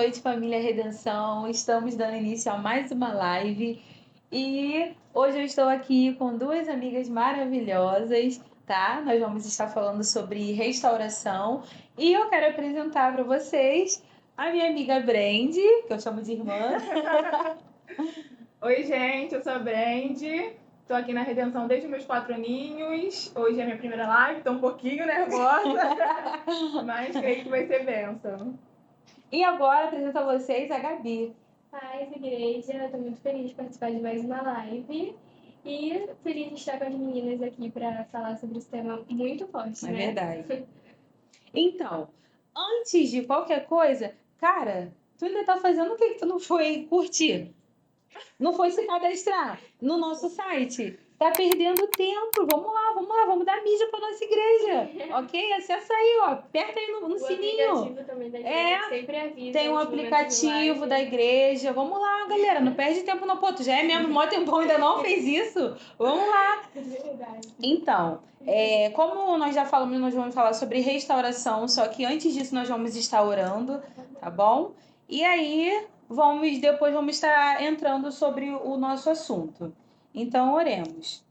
noite, família Redenção. Estamos dando início a mais uma live e hoje eu estou aqui com duas amigas maravilhosas, tá? Nós vamos estar falando sobre restauração e eu quero apresentar para vocês a minha amiga Brandy, que eu chamo de irmã. Oi, gente, eu sou a Brandy. Tô aqui na Redenção desde meus 4 aninhos. Hoje é minha primeira live, tô um pouquinho nervosa, mas creio que vai ser bênção. E agora apresento a vocês a Gabi. Paz, igreja, eu tô muito feliz de participar de mais uma live e feliz de estar com as meninas aqui para falar sobre esse tema muito forte, É né? verdade. Então, antes de qualquer coisa, cara, tu ainda tá fazendo o que tu não foi curtir? Não foi se cadastrar no nosso site? Tá perdendo tempo. Vamos lá, vamos dar mídia pra nossa igreja. Ok? Acessa aí, ó. Aperta aí no O sininho. aplicativo também da igreja sempre avisa. Tem um os momentos de aplicativo live. da igreja. Vamos lá, galera. Não perde tempo não. Pô, tu já é membro mó tempão, ainda não fez isso? Vamos lá. Verdade. Então, como nós já falamos, nós vamos falar sobre restauração, só que antes disso nós vamos estar orando, tá bom? E aí, depois vamos estar entrando sobre o nosso assunto. Então, oremos.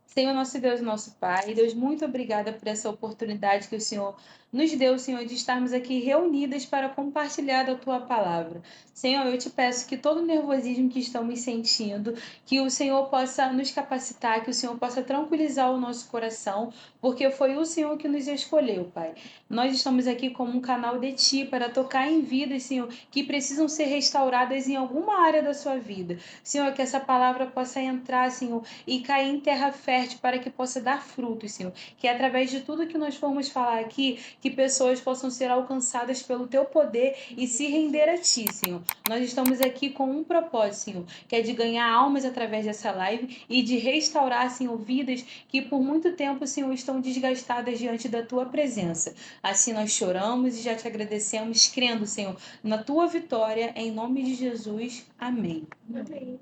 Senhor, nosso Deus, nosso Pai, Deus, muito obrigada por essa oportunidade que o Senhor nos deu, Senhor, de estarmos aqui reunidas para compartilhar da Tua palavra. Senhor, eu te peço que todo o nervosismo que estamos sentindo, que o Senhor possa nos capacitar, que o Senhor possa tranquilizar o nosso coração, porque foi o Senhor que nos escolheu, Pai. Nós estamos aqui como um canal de Ti para tocar em vidas, Senhor, que precisam ser restauradas em alguma área da sua vida. Senhor, que essa palavra possa entrar, Senhor, e cair em terra fértil para que possa dar frutos, Senhor. Que através de tudo que nós formos falar aqui, que pessoas possam ser alcançadas pelo Teu poder e se render a Ti, Senhor. Nós estamos aqui com um propósito, Senhor, que é de ganhar almas através dessa live e de restaurar, Senhor, vidas que por muito tempo, Senhor, estão desgastadas diante da Tua presença. Assim nós choramos e já Te agradecemos, crendo, Senhor, na Tua vitória, em nome de Jesus. Amém. Amém.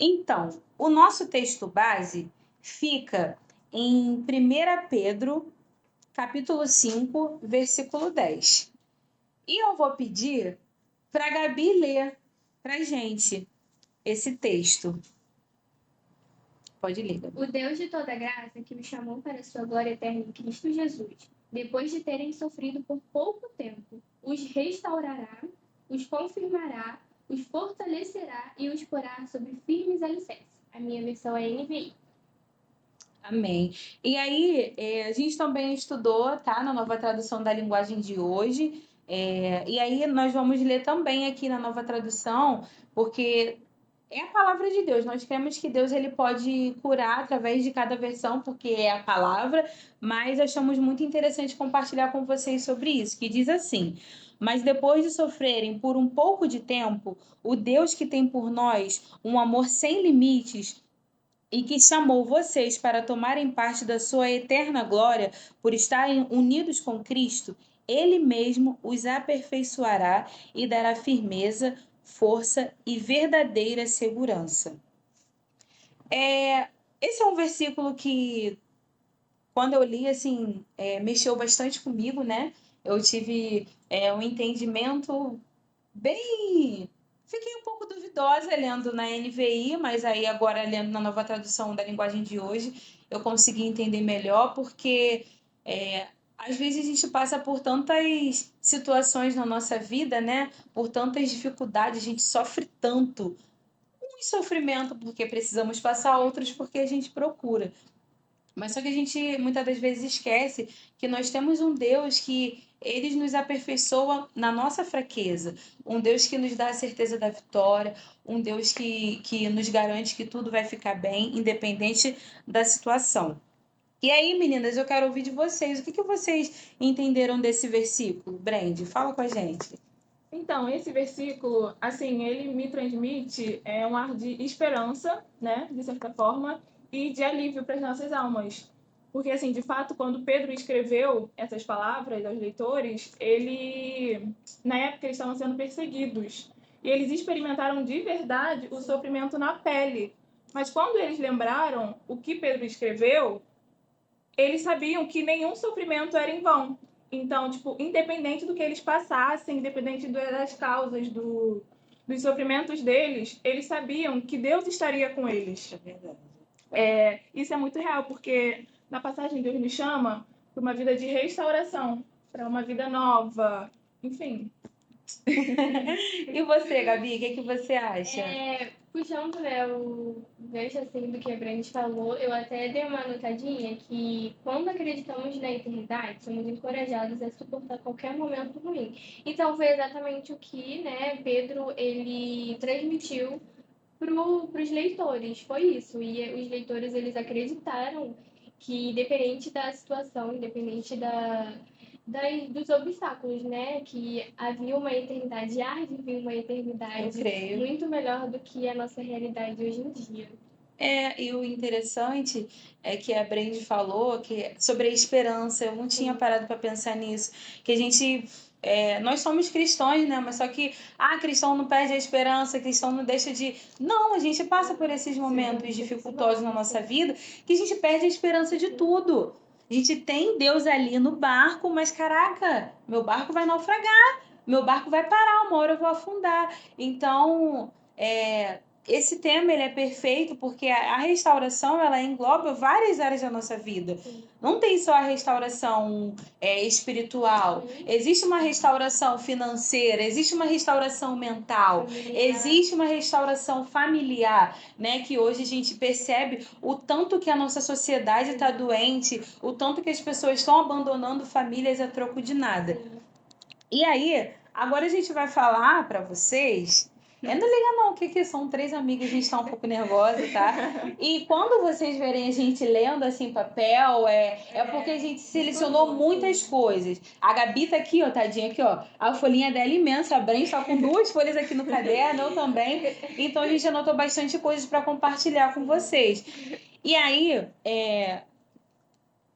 Então, o nosso texto base fica em 1 Pedro, capítulo 5, versículo 10. E eu vou pedir para a Gabi ler para gente esse texto. Pode ler, Gabi. O Deus de toda graça que me chamou para a sua glória eterna em Cristo Jesus, depois de terem sofrido por pouco tempo, os restaurará, os confirmará, os fortalecerá e os porá sobre firmes alicerces. A minha versão é NVI. Amém. E aí, a gente também estudou, tá, na nova tradução da linguagem de hoje. E aí nós vamos ler também aqui na nova tradução, porque é a palavra de Deus. Nós cremos que Deus ele pode curar através de cada versão, porque é a palavra, mas achamos muito interessante compartilhar com vocês sobre isso, que diz assim: mas depois de sofrerem por um pouco de tempo, o Deus que tem por nós um amor sem limites e que chamou vocês para tomarem parte da sua eterna glória por estarem unidos com Cristo, Ele mesmo os aperfeiçoará e dará firmeza, força e verdadeira segurança. Esse é um versículo que, quando eu li, assim, mexeu bastante comigo, né? Eu tive um entendimento bem. Fiquei um pouco duvidosa lendo na NVI, mas aí agora lendo na nova tradução da linguagem de hoje, eu consegui entender melhor, porque às vezes a gente passa por tantas situações na nossa vida, né? Por tantas dificuldades, a gente sofre tanto. Uns sofrimento porque precisamos passar, outros porque a gente procura. Mas só que a gente muitas das vezes esquece que nós temos um Deus que ele nos aperfeiçoa na nossa fraqueza, um Deus que nos dá a certeza da vitória, um Deus que nos garante que tudo vai ficar bem, independente da situação. E aí, meninas, eu quero ouvir de vocês. O que vocês entenderam desse versículo? Brende, fala com a gente. Então, esse versículo, assim, ele me transmite um ar de esperança, né, de certa forma, e de alívio para as nossas almas. Porque, assim, de fato, quando Pedro escreveu essas palavras aos leitores, na época, eles estavam sendo perseguidos. E eles experimentaram de verdade o sofrimento na pele. Mas quando eles lembraram o que Pedro escreveu, eles sabiam que nenhum sofrimento era em vão. Então, tipo, independente do que eles passassem, independente das causas, dos sofrimentos deles, eles sabiam que Deus estaria com eles. É verdade. Isso é muito real, porque na passagem Deus me chama para uma vida de restauração, para uma vida nova, enfim. E você, Gabi, o que você acha? Puxando, né, o gancho assim do que a Brandes falou, eu até dei uma anotadinha que quando acreditamos na eternidade, somos encorajados a suportar qualquer momento ruim. Então foi exatamente o que, né, Pedro ele transmitiu para os leitores, foi isso. E os leitores eles acreditaram que independente da situação, independente dos obstáculos, né? Que havia uma eternidade, há de vir uma Eu eternidade creio. muito melhor do que a nossa realidade hoje em dia. E o interessante é que a Brenda falou que sobre a esperança, eu não tinha parado para pensar nisso, que a gente, nós somos cristãos, né? Mas só que, cristão não perde a esperança, cristão não deixa de... Não, a gente passa por esses momentos dificultosos na nossa vida que a gente perde a esperança de tudo. A gente tem Deus ali no barco, mas caraca, meu barco vai naufragar, meu barco vai parar, uma hora eu vou afundar. Então, esse tema ele é perfeito porque a restauração ela engloba várias áreas da nossa vida. Sim. Não tem só a restauração espiritual. Existe uma restauração financeira, existe uma restauração mental, existe uma restauração familiar, né? Que hoje a gente percebe o tanto que a nossa sociedade está doente, o tanto que as pessoas estão abandonando famílias a troco de nada. Sim. E aí, agora a gente vai falar para vocês. Não liga não, que são 3 amigas, a gente tá um pouco nervosa, tá? E quando vocês verem a gente lendo assim papel, é porque a gente selecionou muitas coisas. A Gabi tá aqui, ó, tadinha, aqui, ó. A folhinha dela é imensa, a Bren só com 2 folhas aqui no caderno, eu também. Então a gente anotou bastante coisas para compartilhar com vocês. E aí,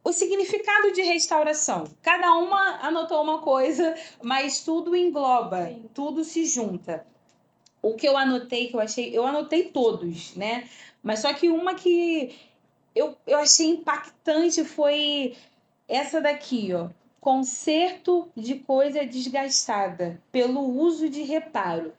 o significado de restauração. Cada uma anotou uma coisa, mas tudo engloba, Sim. tudo se junta. O que eu anotei, eu anotei todos, né? Mas só que uma que eu achei impactante foi essa daqui, ó. Conserto de coisa desgastada pelo uso de reparo.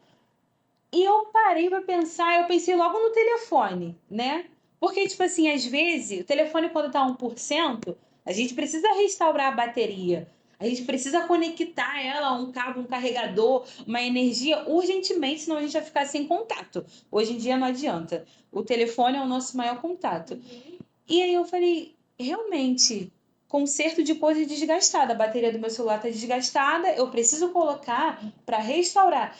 E eu parei para pensar, eu pensei logo no telefone, né? Porque, tipo assim, às vezes, o telefone quando tá 1%, a gente precisa restaurar a bateria. A gente precisa conectar ela a um cabo, um carregador, uma energia urgentemente, senão a gente vai ficar sem contato. Hoje em dia não adianta. O telefone é o nosso maior contato. E aí eu falei, realmente, conserto de coisa desgastada. A bateria do meu celular tá desgastada, eu preciso colocar para restaurar.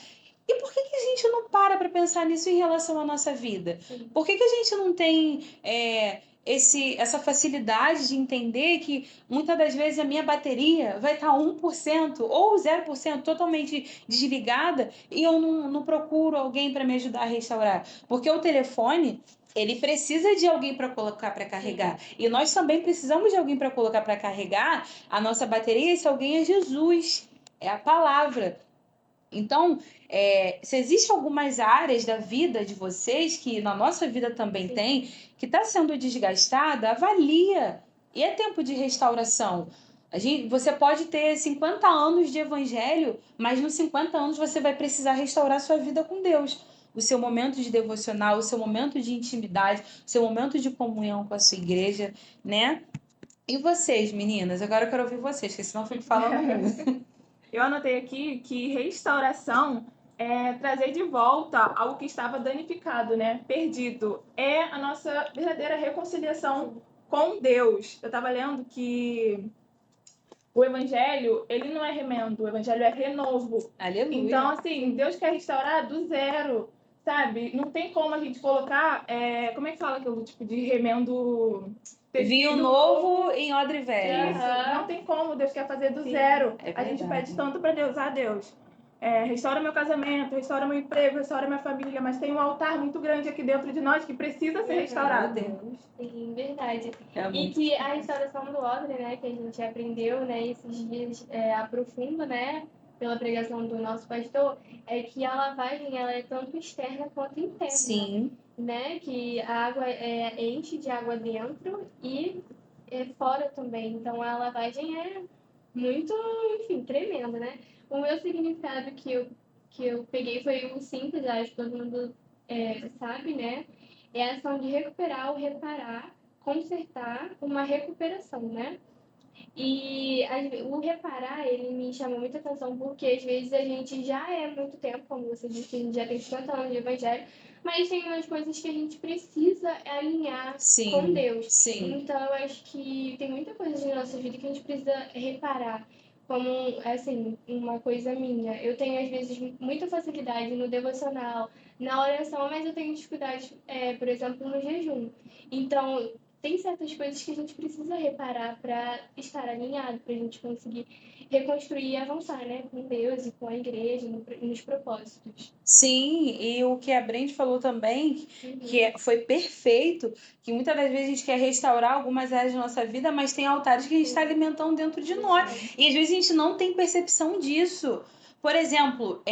E por que a gente não para pensar nisso em relação à nossa vida? Por que a gente não tem essa facilidade de entender que muitas das vezes a minha bateria vai estar 1% ou 0% totalmente desligada e eu não procuro alguém para me ajudar a restaurar? Porque o telefone, ele precisa de alguém para colocar para carregar. E nós também precisamos de alguém para colocar para carregar a nossa bateria. Esse alguém é Jesus, é a palavra. Então, se existe algumas áreas da vida de vocês, que na nossa vida também tem, que está sendo desgastada, avalia. E é tempo de restauração. Você pode ter 50 anos de evangelho, mas nos 50 anos você vai precisar restaurar sua vida com Deus. O seu momento de devocional, o seu momento de intimidade, o seu momento de comunhão com a sua igreja, né? E vocês, meninas? Agora eu quero ouvir vocês, porque senão eu fico falando muito. Eu anotei aqui que restauração é trazer de volta algo que estava danificado, né? Perdido. É a nossa verdadeira reconciliação com Deus. Eu estava lendo que o evangelho, ele não é remendo, o evangelho é renovo. Aleluia. Então, assim, Deus quer restaurar do zero, sabe? Não tem como a gente colocar, como é que fala aquele tipo de remendo? Vinho novo em odre velho. Isso. Não tem como, Deus quer fazer do zero. É A gente verdade. pede tanto para Deus, Deus, restaura meu casamento, restaura meu emprego, restaura minha família, mas tem um altar muito grande aqui dentro de nós que precisa ser restaurado. Meu Deus. Sim, verdade. É E muito. que a restauração do odre, né, que a gente aprendeu, né, esses dias aprofunda, né, pela pregação do nosso pastor, é que a lavagem ela é tanto externa quanto interna. Sim. Né, que a água enche de água dentro e fora também. Então a lavagem muito, enfim, tremendo, né? O meu significado que eu peguei foi o simples, acho que todo mundo sabe, né? É a ação de recuperar ou reparar, consertar, uma recuperação, né? E o reparar, ele me chamou muita atenção porque às vezes a gente já é muito tempo, como você disse, que a gente já tem 50 anos de evangelho, mas tem umas coisas que a gente precisa alinhar com Sim, Deus. sim. Então, eu acho que tem muita coisa na nossa vida que a gente precisa reparar. Como, assim, uma coisa minha. Eu tenho, às vezes, muita facilidade no devocional, na oração, mas eu tenho dificuldade, por exemplo, no jejum. Então, tem certas coisas que a gente precisa reparar para estar alinhado, para a gente conseguir reconstruir e avançar, né? Com Deus e com a igreja, nos propósitos. Sim, e o que a Brenda falou também, que foi perfeito, que muitas das vezes a gente quer restaurar algumas áreas da nossa vida, mas tem altares que a gente está alimentando dentro de nós. E às vezes a gente não tem percepção disso. Por exemplo,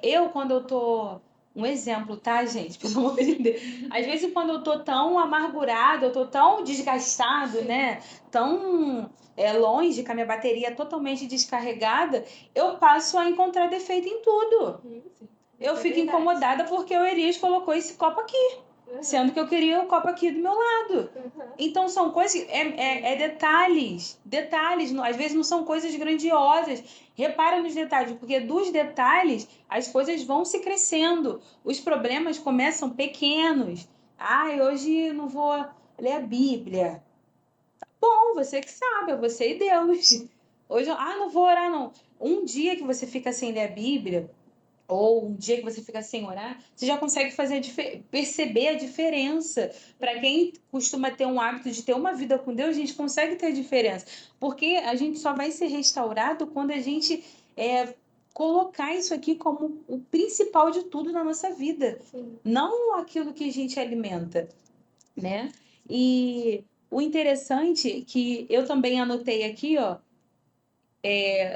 eu quando eu tô. Um exemplo, tá, gente? Pelo amor de Deus. Às vezes quando eu tô tão amargurado, eu tô tão desgastado, né? Tão longe, com a minha bateria totalmente descarregada, eu passo a encontrar defeito em tudo. Eu fico incomodada porque o Elias colocou esse copo aqui, sendo que eu queria o copo aqui do meu lado. Então são coisas, detalhes, às vezes não são coisas grandiosas. Repara nos detalhes, porque dos detalhes as coisas vão se crescendo. Os problemas começam pequenos. Hoje não vou ler a Bíblia. Bom, você que sabe, é você e Deus. Hoje, não vou orar não. Um dia que você fica sem ler a Bíblia, ou um dia que você fica sem orar, você já consegue perceber a diferença. Para quem costuma ter um hábito de ter uma vida com Deus, a gente consegue ter a diferença. Porque a gente só vai ser restaurado quando a gente colocar isso aqui como o principal de tudo na nossa vida. Sim. Não aquilo que a gente alimenta, né? E o interessante é que eu também anotei aqui, ó,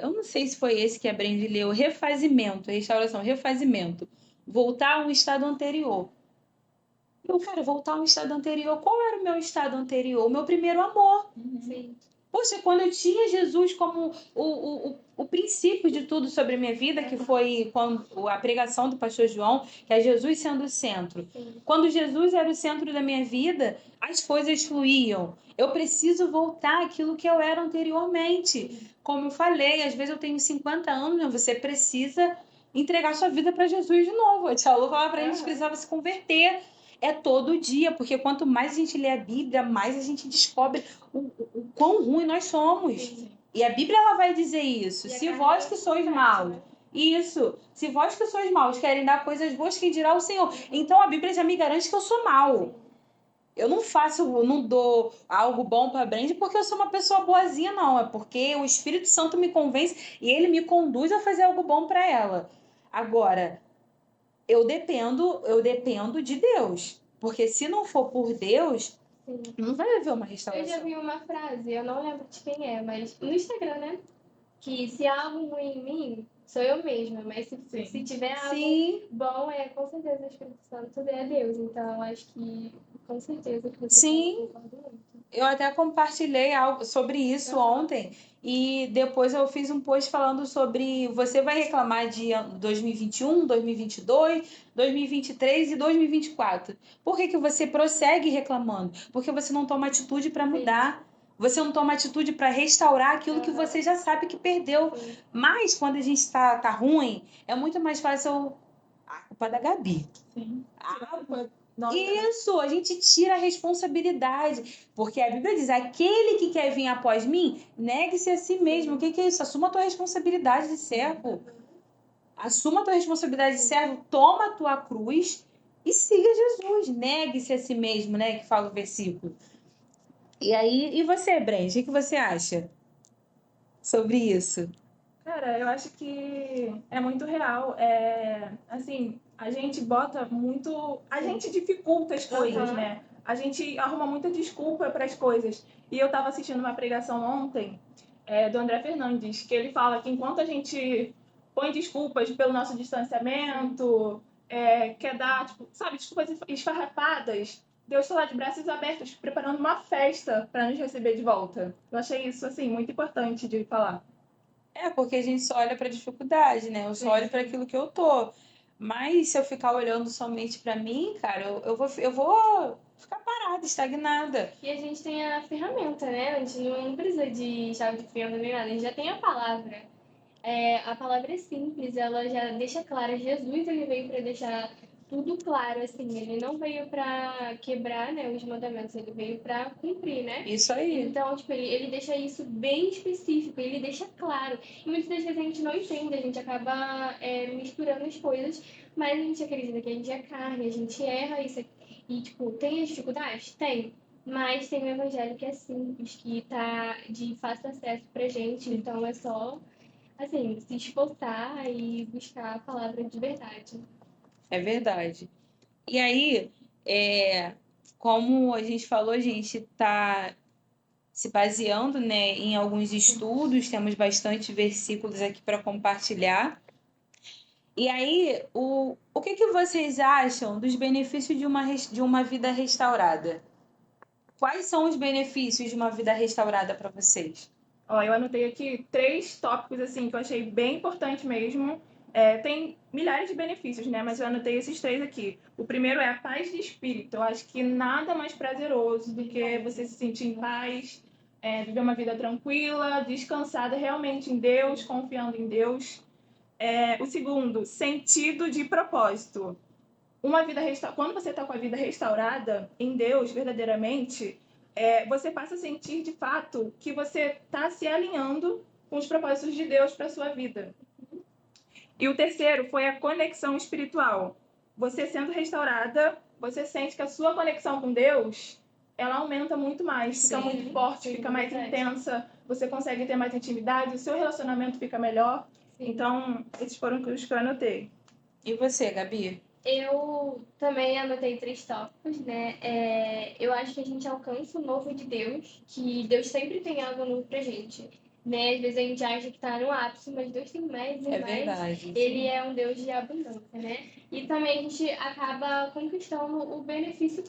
eu não sei se foi esse que a Brenda leu, refazimento, restauração, refazimento. Voltar a um estado anterior. Cara, voltar a um estado anterior. Qual era o meu estado anterior? O meu primeiro amor. Sim. Poxa, quando eu tinha Jesus como o princípio de tudo sobre a minha vida, que foi a pregação do pastor João, que é Jesus sendo o centro. Sim. Quando Jesus era o centro da minha vida, as coisas fluíam. Eu preciso voltar àquilo que eu era anteriormente. Como eu falei, às vezes eu tenho 50 anos, né? Você precisa entregar sua vida para Jesus de novo. A tia Lu falava para a gente precisava se converter. É todo dia, porque quanto mais a gente lê a Bíblia, mais a gente descobre o quão ruim nós somos. Sim. E a Bíblia ela vai dizer isso. E a Se carne vós é que sois verdade, maus, né? isso. Se vós que sois maus querem dar coisas boas, quem dirá o Senhor? Então a Bíblia já me garante que eu sou mal. Eu não dou algo bom para Brenda porque eu sou uma pessoa boazinha, não. É porque o Espírito Santo me convence e ele me conduz a fazer algo bom para ela. Agora, eu dependo de Deus. Porque se não for por Deus, Sim. não vai haver uma Eu restauração. já vi uma frase, eu não lembro de quem é, mas no Instagram, né? Que se há algo ruim em mim, sou eu mesma, mas se tiver algo Sim, bom, com certeza o Espírito Santo é Deus. Então, eu acho que com certeza que você sim. falou, concordo muito. Eu até compartilhei algo sobre isso ontem e depois eu fiz um post falando sobre você vai reclamar de 2021, 2022, 2023 e 2024. Por que você prossegue reclamando? Porque você não toma atitude para mudar. Você não toma atitude para restaurar aquilo que você já sabe que perdeu. Sim. Mas quando a gente tá ruim, é muito mais fácil a culpa da Gabi. Sim. Isso, a gente tira a responsabilidade, porque a Bíblia diz, aquele que quer vir após mim, negue-se a si mesmo. O que é isso? Assuma a tua responsabilidade de servo. Assuma a tua responsabilidade de servo, toma a tua cruz e siga Jesus. Negue-se a si mesmo, né? Que fala o versículo. E aí, e você, Brenda, o que você acha sobre isso? Cara, eu acho que é muito real. Assim, a gente bota muito. A gente dificulta as coisas, né? A gente arruma muita desculpa para as coisas. E eu estava assistindo uma pregação ontem do André Fernandes, que ele fala que enquanto a gente põe desculpas pelo nosso distanciamento, quer dar, tipo, sabe, desculpas esfarrapadas, Deus está lá de braços abertos, preparando uma festa para nos receber de volta. Eu achei isso, assim, muito importante de falar. É, porque a gente só olha para a dificuldade, né? Eu só olho para aquilo que eu tô. Mas se eu ficar olhando somente para mim, cara, eu vou ficar parada, estagnada. E a gente tem a ferramenta, né? A gente não precisa de chave de fenda nem nada, a gente já tem a palavra. A palavra é simples, ela já deixa clara. Jesus, ele veio para deixar tudo claro, assim. Ele não veio para quebrar, né, os mandamentos, ele veio para cumprir, né? Isso aí. Então, tipo, ele deixa isso bem específico, ele deixa claro. E muitas das vezes a gente não entende, a gente acaba misturando as coisas, mas a gente acredita que a gente é carne, a gente erra isso. E, tipo, tem as dificuldades? Tem. Mas tem um evangelho que é simples, que tá de fácil acesso pra gente, então é só assim, se esforçar e buscar a palavra de verdade. É verdade. E aí, como a gente falou, a gente está se baseando, né, em alguns estudos, temos bastante versículos aqui para compartilhar. E aí, o que vocês acham dos benefícios de uma vida restaurada? Quais são os benefícios de uma vida restaurada para vocês? Ó, eu anotei aqui 3 tópicos assim que eu achei bem importante mesmo. Tem milhares de benefícios, né? Mas eu anotei esses 3 aqui. O primeiro é a paz de espírito. Eu acho que nada mais prazeroso do que você se sentir em paz, viver uma vida tranquila, descansada realmente em Deus, confiando em Deus. O segundo, sentido de propósito. Quando você está com a vida restaurada em Deus, verdadeiramente, você passa a sentir de fato que você está se alinhando com os propósitos de Deus para sua vida. E o terceiro foi a conexão espiritual. Você sendo restaurada, você sente que a sua conexão com Deus, ela aumenta muito mais, fica muito forte, fica mais intensa, você consegue ter mais intimidade, o seu relacionamento fica melhor. Então, esses foram os que eu anotei. E você, Gabi? Eu também anotei 3 tópicos, né? Eu acho que a gente alcança o novo de Deus, que Deus sempre tem algo novo pra gente. Né? Às vezes a gente acha que tá no ápice, mas Deus tem mais e É mais. verdade. Ele é um Deus de abundância, né? E também a gente acaba conquistando o benefício,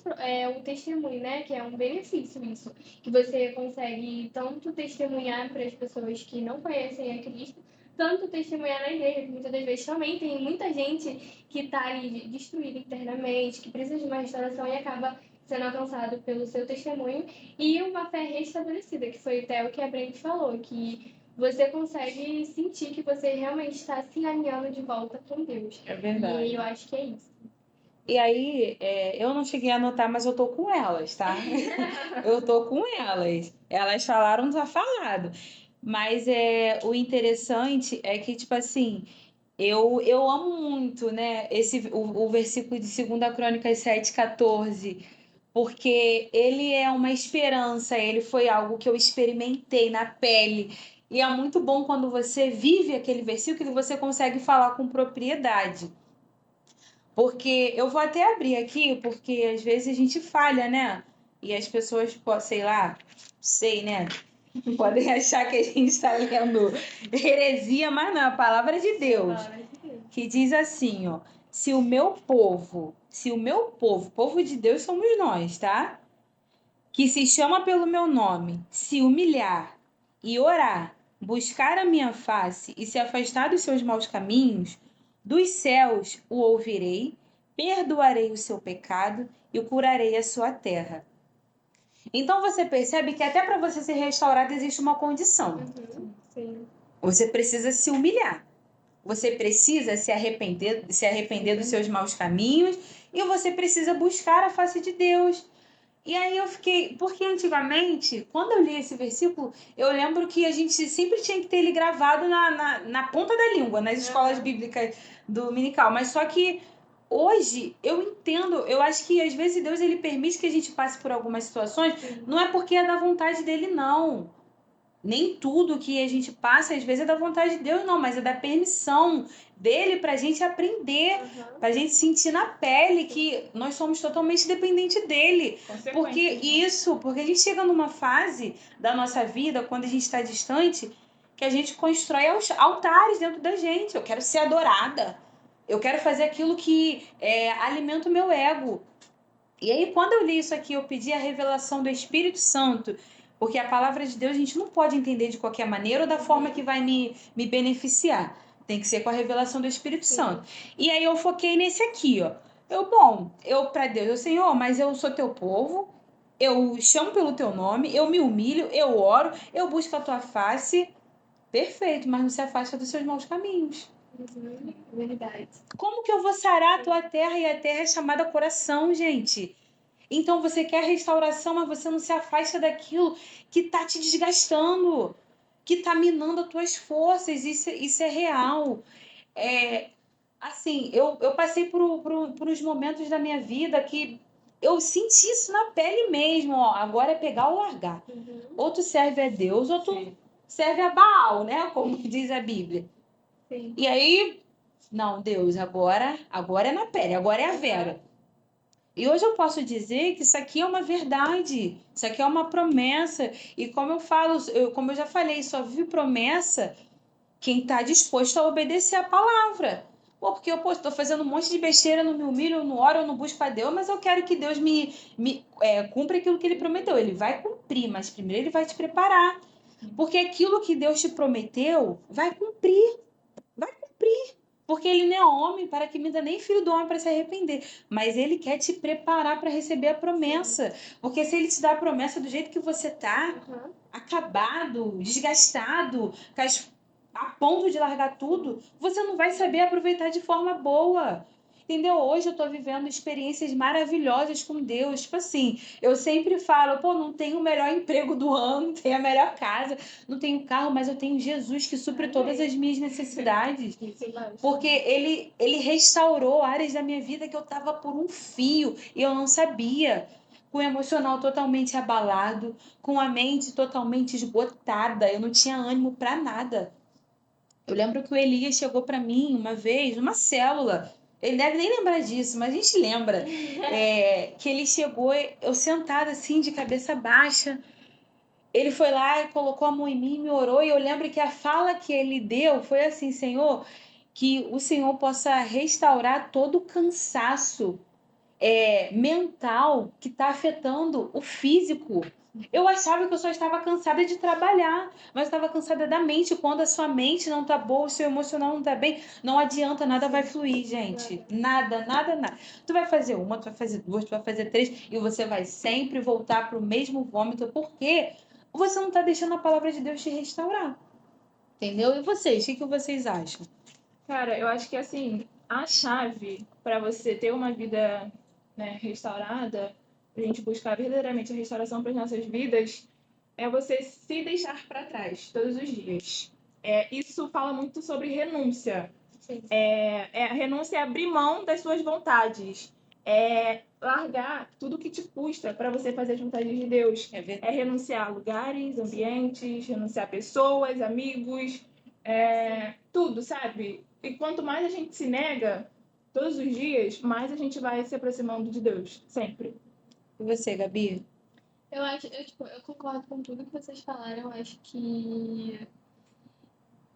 o testemunho, né? Que é um benefício isso. Que você consegue tanto testemunhar para as pessoas que não conhecem a Cristo, tanto testemunhar na igreja, que muitas das vezes também tem muita gente que está ali destruída internamente, que precisa de uma restauração e acaba sendo alcançado pelo seu testemunho, e uma fé restabelecida, que foi até o que a Brent falou, que você consegue sentir que você realmente está se alinhando de volta com Deus. É verdade. E eu acho que é isso. E aí, eu não cheguei a anotar, mas eu tô com elas, tá? Eu tô com elas. Elas falaram, tá falado. Mas o interessante é que, tipo assim, eu amo muito, né, o versículo de 2 Crônicas 7:14, porque ele é uma esperança, ele foi algo que eu experimentei na pele. E é muito bom quando você vive aquele versículo e você consegue falar com propriedade. Porque eu vou até abrir aqui, porque às vezes a gente falha, né? E as pessoas, sei lá, sei, né? Podem achar que a gente está lendo heresia, mas não, a palavra de Deus, que diz assim, ó: se o meu povo, povo de Deus somos nós, tá? Que se chama pelo meu nome, se humilhar e orar, buscar a minha face e se afastar dos seus maus caminhos, dos céus o ouvirei, perdoarei o seu pecado e curarei a sua terra. Então você percebe que até para você ser restaurado existe uma condição. Sim. Você precisa se humilhar. Você precisa se arrepender dos seus maus caminhos e você precisa buscar a face de Deus. E aí eu fiquei, porque antigamente, quando eu li esse versículo, eu lembro que a gente sempre tinha que ter ele gravado na ponta da língua, nas escolas bíblicas dominical. Mas só que hoje eu entendo, eu acho que às vezes Deus ele permite que a gente passe por algumas situações, não é porque é da vontade dele, não. Nem tudo que a gente passa, às vezes, é da vontade de Deus, não, mas é da permissão dele pra gente aprender, pra gente sentir na pele que nós somos totalmente dependentes dele. Porque a gente chega numa fase da nossa vida, quando a gente está distante, que a gente constrói altares dentro da gente. Eu quero ser adorada. Eu quero fazer aquilo que alimenta o meu ego. E aí, quando eu li isso aqui, eu pedi a revelação do Espírito Santo Porque a palavra de Deus a gente não pode entender de qualquer maneira ou da forma que vai me beneficiar. Tem que ser com a revelação do Espírito Santo. E aí eu foquei nesse aqui, ó. Eu para Deus, Senhor, mas eu sou teu povo, eu chamo pelo teu nome, eu me humilho, eu oro, eu busco a tua face. Perfeito, mas não se afasta dos seus maus caminhos. Verdade. Como que eu vou sarar a tua terra e a terra é chamada coração, gente? Então você quer restauração, mas você não se afasta daquilo que tá te desgastando, que tá minando as tuas forças. Isso é real. Assim, eu passei por uns momentos da minha vida que eu senti isso na pele mesmo. Ó, agora é pegar ou largar. Ou tu serve a Deus, ou tu Sim. serve a Baal, né? Como diz a Bíblia. Sim. E aí, não, Deus, agora é na pele, agora é a Vera. E hoje eu posso dizer que isso aqui é uma verdade, isso aqui é uma promessa. E como eu falo, como eu já falei, só vive promessa quem está disposto a obedecer a palavra. Pô, porque eu estou fazendo um monte de besteira, eu não me humilho, eu não oro, eu não busco a Deus, mas eu quero que Deus cumpra aquilo que ele prometeu. Ele vai cumprir, mas primeiro ele vai te preparar. Porque aquilo que Deus te prometeu vai cumprir. Vai cumprir. Porque ele não é homem para que minta, nem filho do homem para se arrepender. Mas ele quer te preparar para receber a promessa. Porque se ele te dá a promessa do jeito que você tá, acabado, desgastado, a ponto de largar tudo, você não vai saber aproveitar de forma boa. Entendeu? Hoje eu tô vivendo experiências maravilhosas com Deus. Tipo assim, eu sempre falo, pô, não tenho o melhor emprego do ano, não tenho a melhor casa, não tenho carro, mas eu tenho Jesus que supre todas as minhas necessidades. Porque ele restaurou áreas da minha vida que eu tava por um fio e eu não sabia. Com o emocional totalmente abalado, com a mente totalmente esgotada, eu não tinha ânimo para nada. Eu lembro que o Elias chegou para mim uma vez, numa célula. Ele deve nem lembrar disso, mas a gente lembra. Que ele chegou, eu sentada assim, de cabeça baixa. Ele foi lá e colocou a mão em mim, me orou. E eu lembro que a fala que ele deu foi assim: Senhor, que o Senhor possa restaurar todo o cansaço mental que está afetando o físico. Eu achava que eu só estava cansada de trabalhar, mas eu estava cansada da mente. Quando a sua mente não tá boa, o seu emocional não tá bem, não adianta, nada vai fluir, gente. Nada, nada, nada. Tu vai fazer uma, tu vai fazer duas, tu vai fazer três, e você vai sempre voltar pro mesmo vômito, porque você não tá deixando a palavra de Deus te restaurar. Entendeu? E vocês, o que vocês acham? Cara, eu acho que assim, a chave para você ter uma vida, né, restaurada, pra gente buscar verdadeiramente a restauração para as nossas vidas, é você se deixar para trás todos os dias. Isso fala muito sobre renúncia. A renúncia é abrir mão das suas vontades. É largar tudo que te custa para você fazer as vontades de Deus. É renunciar a lugares, ambientes, renunciar a pessoas, amigos, tudo, sabe? E quanto mais a gente se nega todos os dias, mais a gente vai se aproximando de Deus, sempre. E você, Gabi? Eu concordo com tudo que vocês falaram. Eu acho que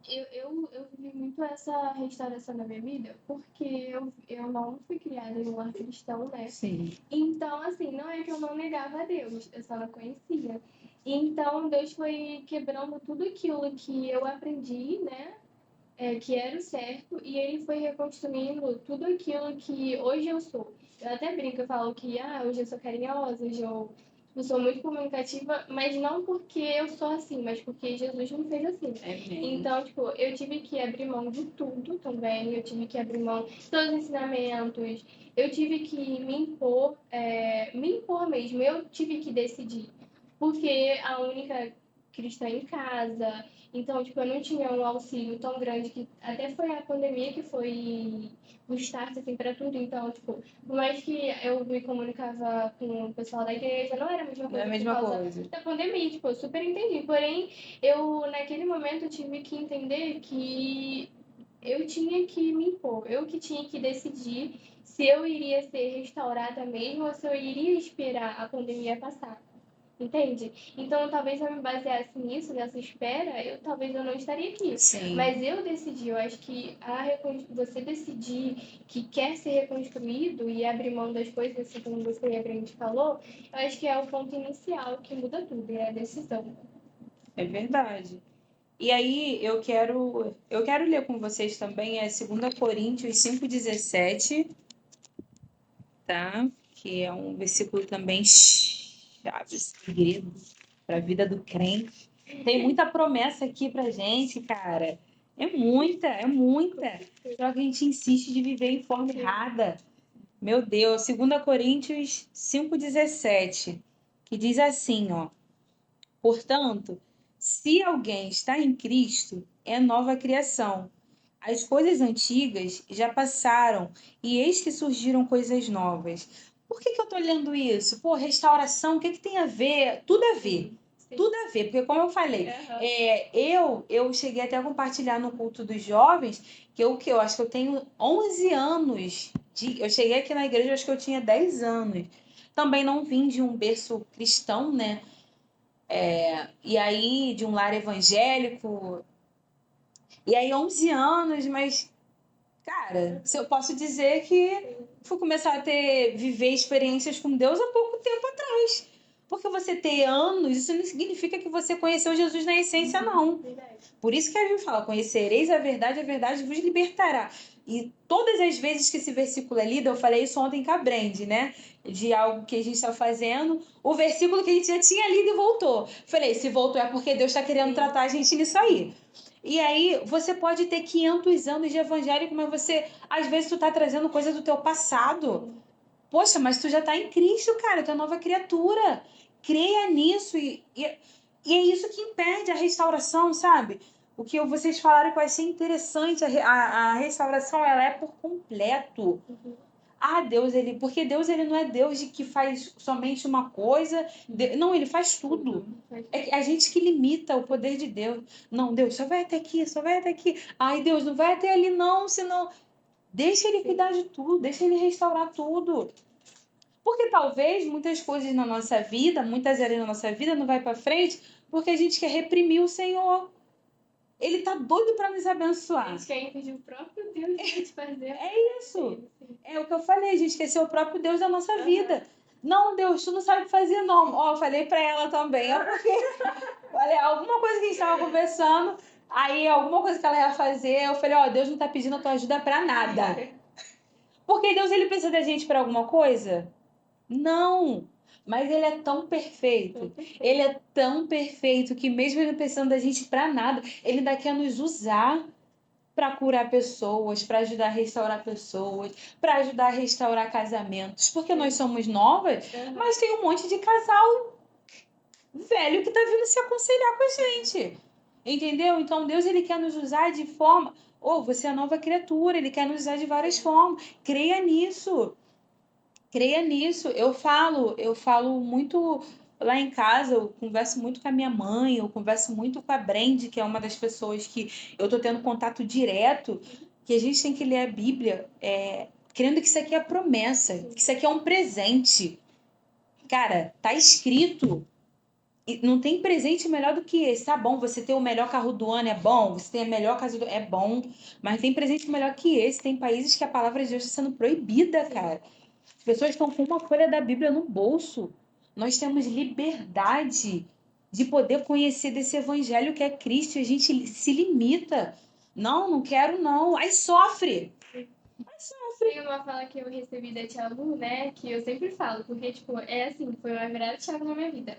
eu vivi muito essa restauração na minha vida porque eu não fui criada em um lar cristão, né? Sim. Então, assim, não é que eu não negava a Deus, eu só não conhecia. Então, Deus foi quebrando tudo aquilo que eu aprendi, né? Que era o certo, e ele foi reconstruindo tudo aquilo que hoje eu sou. Eu até brinco, eu falo que hoje eu sou carinhosa, hoje eu sou muito comunicativa, mas não porque eu sou assim, mas porque Jesus me fez assim. Então, tipo, eu tive que abrir mão de tudo também, eu tive que abrir mão de todos os ensinamentos, eu tive que me impor mesmo, eu tive que decidir. Porque a única cristã em casa, então, tipo, eu não tinha um auxílio tão grande que até foi a pandemia que foi o start, assim, pra tudo. Então, tipo, por mais que eu me comunicava com o pessoal da igreja, não era a mesma Não é coisa a por mesma causa coisa. da pandemia. Tipo, eu super entendi. Porém, eu, naquele momento, tive que entender que eu tinha que me impor. Eu que tinha que decidir se eu iria ser restaurada mesmo ou se eu iria esperar a pandemia passar. Entende? Então, talvez eu me baseasse nisso, nessa espera, talvez eu não estaria aqui. Sim. Mas eu decidi, eu acho que você decidir que quer ser reconstruído e abrir mão das coisas, assim como você e a Brenda falou, eu acho que é o ponto inicial que muda tudo, é a decisão. É verdade. E aí eu quero ler com vocês também 2 Coríntios 5,17, tá? Que é um versículo também chave, segredo para a vida do crente. Tem muita promessa aqui pra gente, cara. É muita. Só que a gente insiste de viver em forma errada. Meu Deus, 2 Coríntios 5,17, que diz assim, ó. Portanto, se alguém está em Cristo, é nova criação. As coisas antigas já passaram e eis que surgiram coisas novas. Por que eu tô lendo isso? Pô, restauração, o que tem a ver? Tudo a ver. Sim. Tudo a ver, porque como eu falei, eu cheguei até a compartilhar no culto dos jovens que eu acho que eu tenho 11 anos. Eu cheguei aqui na igreja, acho que eu tinha 10 anos. Também não vim de um berço cristão, né? E aí, de um lar evangélico. E aí, 11 anos, mas, cara, se eu posso dizer que fui começar a viver experiências com Deus há pouco tempo atrás. Porque você ter anos, isso não significa que você conheceu Jesus na essência, não. Por isso que a Bíblia fala: conhecereis a verdade vos libertará. E todas as vezes que esse versículo é lido, eu falei isso ontem com a Brand, né? De algo que a gente está fazendo, o versículo que a gente já tinha lido e voltou. Falei, se voltou é porque Deus está querendo tratar a gente nisso aí. E aí, você pode ter 500 anos de evangélico, mas você, às vezes, tu tá trazendo coisa do teu passado. Poxa, mas tu já tá em Cristo, cara, tu é nova criatura. Creia nisso e é isso que impede a restauração, sabe? O que vocês falaram que eu achei interessante, a restauração, ela é por completo. Porque Deus ele não é Deus de que faz somente uma coisa, não, ele faz tudo. É a gente que limita o poder de Deus. Não, Deus, só vai até aqui, só vai até aqui. Ai, Deus, não vai até ali não, senão deixa ele cuidar de tudo, deixa ele restaurar tudo. Porque talvez muitas coisas na nossa vida, muitas áreas na nossa vida não vai para frente porque a gente quer reprimir o Senhor. Ele tá doido para nos abençoar. A gente quer impedir o próprio Deus de fazer. É isso. É o que eu falei, a gente quer ser o próprio Deus da nossa vida. Não, Deus, tu não sabe fazer, não. Ó, eu falei para ela também. É porque, olha, alguma coisa que a gente tava conversando, aí alguma coisa que ela ia fazer, eu falei, ó, Deus não tá pedindo a tua ajuda para nada. Porque Deus, ele precisa da gente para alguma coisa? Não, mas ele é tão perfeito. Ele é tão perfeito que mesmo ele não precisando da gente para nada, ele ainda quer nos usar para curar pessoas, para ajudar a restaurar pessoas, para ajudar a restaurar casamentos, porque nós somos novas, mas tem um monte de casal velho que tá vindo se aconselhar com a gente. Entendeu? Então Deus ele quer nos usar de forma, você é nova criatura, ele quer nos usar de várias formas. Creia nisso. Creia nisso. Eu falo muito lá em casa, eu converso muito com a minha mãe, eu converso muito com a Brand, que é uma das pessoas que eu tô tendo contato direto, que a gente tem que ler a Bíblia, crendo que isso aqui é promessa, que isso aqui é um presente. Cara, tá escrito. E não tem presente melhor do que esse. Tá bom, você ter o melhor carro do ano é bom, você tem a melhor casa do ano é bom, mas tem presente melhor que esse. Tem países que a palavra de Deus está sendo proibida, cara. As pessoas estão com uma folha da Bíblia no bolso. Nós temos liberdade de poder conhecer desse evangelho que é Cristo e a gente se limita. Não, não quero não. Aí sofre. Tem uma fala que eu recebi da Tia Lu, né, que eu sempre falo, porque, tipo, é assim, foi uma virada de chave na minha vida.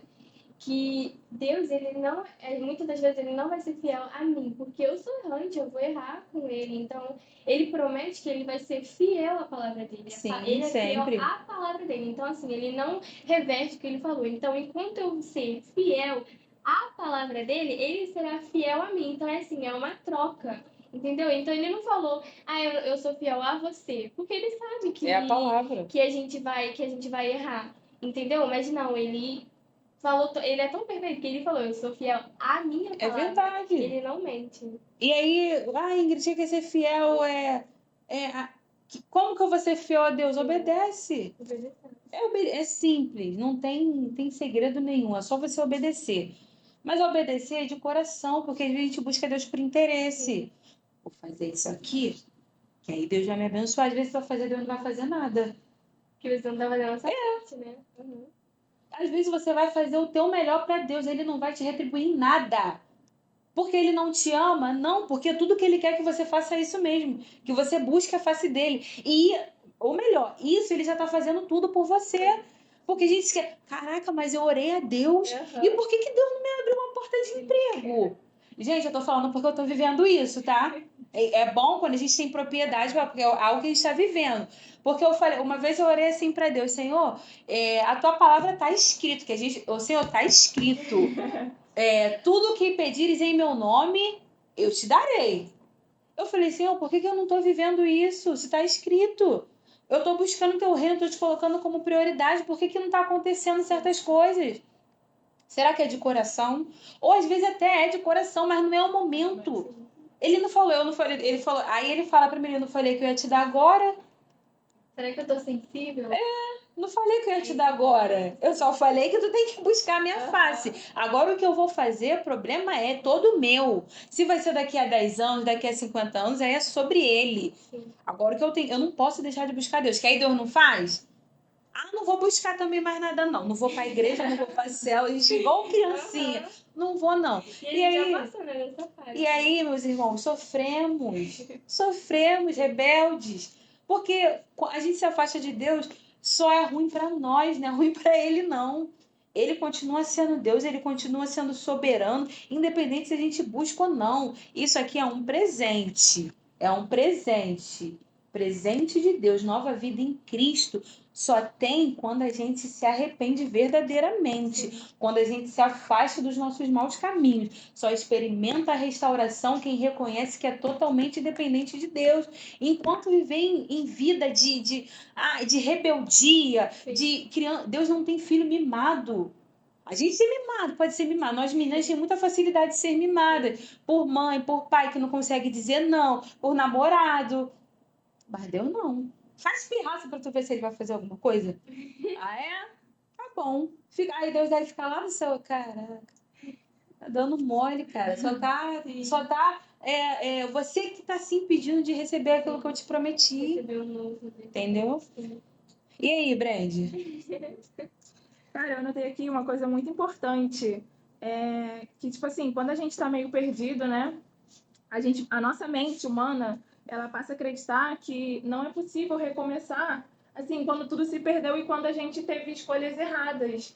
Que Deus, ele não, muitas das vezes, ele não vai ser fiel a mim, porque eu sou errante, eu vou errar com ele. Então, ele promete que ele vai ser fiel à palavra dele. Sim, ele é sempre. fiel à palavra dele. Então, assim, ele não reverte o que ele falou. Então, enquanto eu ser fiel à palavra dele, ele será fiel a mim. Então, é assim, é uma troca. Entendeu? Então ele não falou, eu sou fiel a você, porque ele sabe que, É a palavra. que a gente vai errar. Entendeu? Mas não, ele falou, ele é tão perfeito que ele falou, eu sou fiel à minha palavra. É verdade. Ele não mente. E aí, Ingrid, tinha que ser fiel Como que eu vou ser fiel a Deus? Obedece. Obedecendo. É simples, não tem segredo nenhum, é só você obedecer. Mas obedecer de coração, porque às vezes a gente busca Deus por interesse. Vou fazer isso aqui, que aí Deus vai me abençoar. Às vezes você vai fazer, Deus não vai fazer nada. Que você não tá fazendo essa parte, né? Uhum. Às vezes você vai fazer o teu melhor para Deus, ele não vai te retribuir em nada. Porque ele não te ama? Não, porque tudo que ele quer é que você faça isso mesmo, que você busque a face dele. E, ou melhor, isso ele já está fazendo tudo por você. Porque a gente quer, caraca, mas eu orei a Deus. Uhum. E por que Deus não me abriu uma porta de emprego? Gente, eu tô falando porque eu tô vivendo isso, tá? É bom quando a gente tem propriedade, porque é algo que a gente está vivendo. Porque eu falei, uma vez eu orei assim para Deus, Senhor, a tua palavra está escrito, o Senhor está escrito. Tudo que pedires em meu nome, eu te darei. Eu falei, Senhor, por que eu não estou vivendo isso? Se está escrito. Eu estou buscando teu reino, estou te colocando como prioridade. Por que não está acontecendo certas coisas? Será que é de coração? Ou às vezes até é de coração, mas não é o momento. Ele não falou, eu não falei, ele falou. Aí ele fala para mim, eu não falei que eu ia te dar agora. Será que eu tô sensível? Não falei que eu ia te dar agora. Eu só falei que tu tem que buscar a minha face. Agora o que eu vou fazer, o problema é todo meu. Se vai ser daqui a 10 anos, daqui a 50 anos, aí é sobre ele. Sim. Agora o que eu não posso deixar de buscar Deus. Que aí Deus não faz? Não vou buscar também mais nada, não. Não vou pra igreja, não vou pra céu. A gente é igual criancinha. Não vou, não. E a gente já passou, né, nessa fase. E aí, meus irmãos, sofremos, rebeldes, porque a gente se afasta de Deus, só é ruim para nós, não é ruim para Ele, não. Ele continua sendo Deus, ele continua sendo soberano, independente se a gente busca ou não. Isso aqui é um presente, presente de Deus, nova vida em Cristo. Só tem quando a gente se arrepende verdadeiramente, quando a gente se afasta dos nossos maus caminhos. Só experimenta a restauração quem reconhece que é totalmente dependente de Deus. Enquanto viver em vida de rebeldia, de criança, Deus não tem filho mimado. A gente é mimado, pode ser mimado. Nós meninas temos muita facilidade de ser mimadas por mãe, por pai que não consegue dizer não, por namorado. Mas Deus não. Faz pirraça pra tu ver se ele vai fazer alguma coisa. Ah, é? Tá bom. Aí Deus deve ficar lá no céu. Caraca, tá dando mole, cara. Só tá você que tá se impedindo de receber aquilo que eu te prometi. Receber o novo, né? Entendeu? Sim. E aí, Brand? Cara, eu anotei aqui uma coisa muito importante. Que, tipo assim, quando a gente tá meio perdido, né? A nossa mente humana, ela passa a acreditar que não é possível recomeçar, assim, quando tudo se perdeu e quando a gente teve escolhas erradas.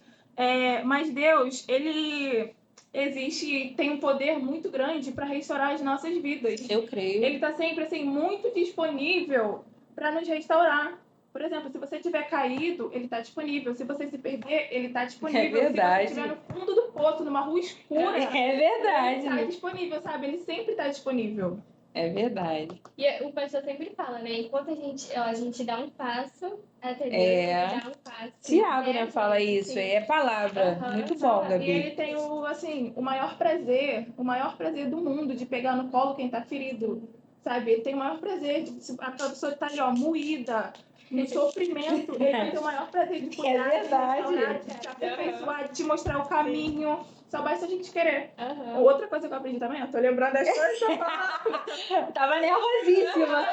Mas Deus, ele existe, tem um poder muito grande para restaurar as nossas vidas. Eu creio. Ele está sempre, assim, muito disponível para nos restaurar. Por exemplo, se você tiver caído, ele está disponível. Se você se perder, ele está disponível. É verdade. Se você estiver no fundo do poço, numa rua escura, É ele verdade. está disponível, sabe? Ele sempre está disponível. É verdade. E o pastor sempre fala, né? Enquanto a gente dá um passo até Deus, ele dá um passo. Tiago, né, fala isso. Sim. É palavra. Muito bom, E Gabi. ele tem o maior prazer do mundo de pegar no colo quem tá ferido, sabe? Ele tem o maior prazer de a pessoa tá ali, ó, moída, no sofrimento, ele vai ter o maior prazer de cuidar, verdade. de restaurar, de te aperfeiçoar, de te mostrar o caminho. Só basta a gente querer. Aham. Outra coisa que eu aprendi também, eu tô lembrando das coisas que eu falo. Tava nervosíssima.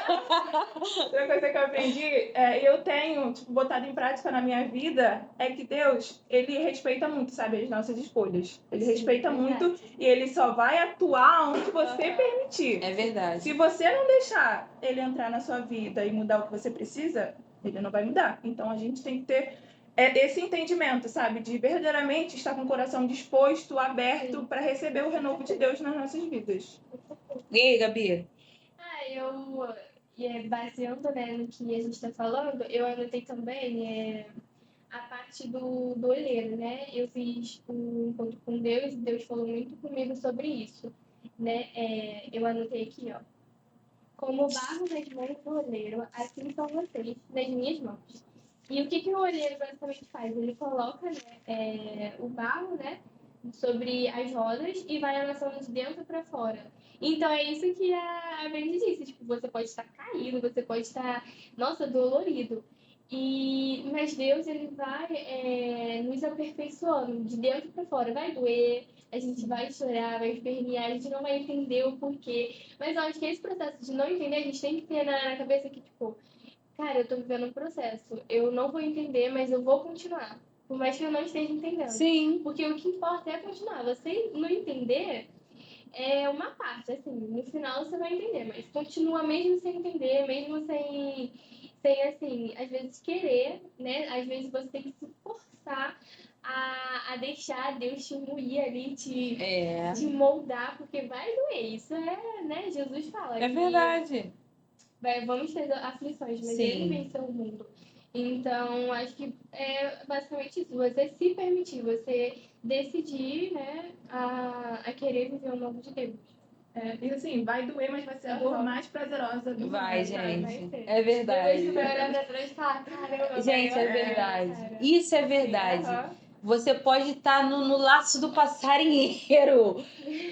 Outra coisa que eu aprendi, eu tenho, tipo, botado em prática na minha vida, é que Deus, ele respeita muito, sabe, as nossas escolhas. Ele respeita muito e ele só vai atuar onde você permitir. É verdade. Se você não deixar ele entrar na sua vida e mudar o que você precisa, ele não vai mudar. Então a gente tem que ter esse entendimento, sabe, de verdadeiramente estar com o coração disposto, aberto para receber o renovo de Deus nas nossas vidas. E aí, Gabi? Baseando, né, no que a gente está falando, eu anotei também a parte do olheiro, né? Eu fiz um encontro com Deus e Deus falou muito comigo sobre isso, né? Eu anotei aqui, ó. Como barro nas mãos do olheiro, assim são vocês nas minhas mãos. E o que o olheiro basicamente faz? Ele coloca, né, o barro, né, sobre as rodas e vai amassando de dentro para fora. Então é isso que a Brandy disse, tipo, você pode estar caído, você pode estar, nossa, dolorido. Mas Deus, ele vai nos aperfeiçoando de dentro para fora. Vai doer, a gente vai chorar, vai espernear, a gente não vai entender o porquê. Mas eu acho que esse processo de não entender, a gente tem que ter na cabeça que, tipo, cara, eu tô vivendo um processo. Eu não vou entender, mas eu vou continuar. Por mais que eu não esteja entendendo. Sim. Porque o que importa é continuar. Você não entender é uma parte, assim. No final você vai entender, mas continua mesmo sem entender, mesmo sem assim, às vezes querer, né? Às vezes você tem que se forçar a deixar Deus te moer ali, te moldar, porque vai doer. Isso né? Jesus fala É que verdade. vamos ter aflições, mas Sim. ele venceu o mundo. Então, acho que é basicamente isso. Você se permitir, você decidir, né, a querer viver o novo de Deus. E assim, vai doer, mas vai ser a dor mais prazerosa do Vai, mundo, sabe? gente. É verdade. Depois você vai olhar pra trás e falar, caramba, Gente, é valeu a pena, verdade. cara. Isso é Sim, verdade. aham. Você pode estar no laço do passarinheiro.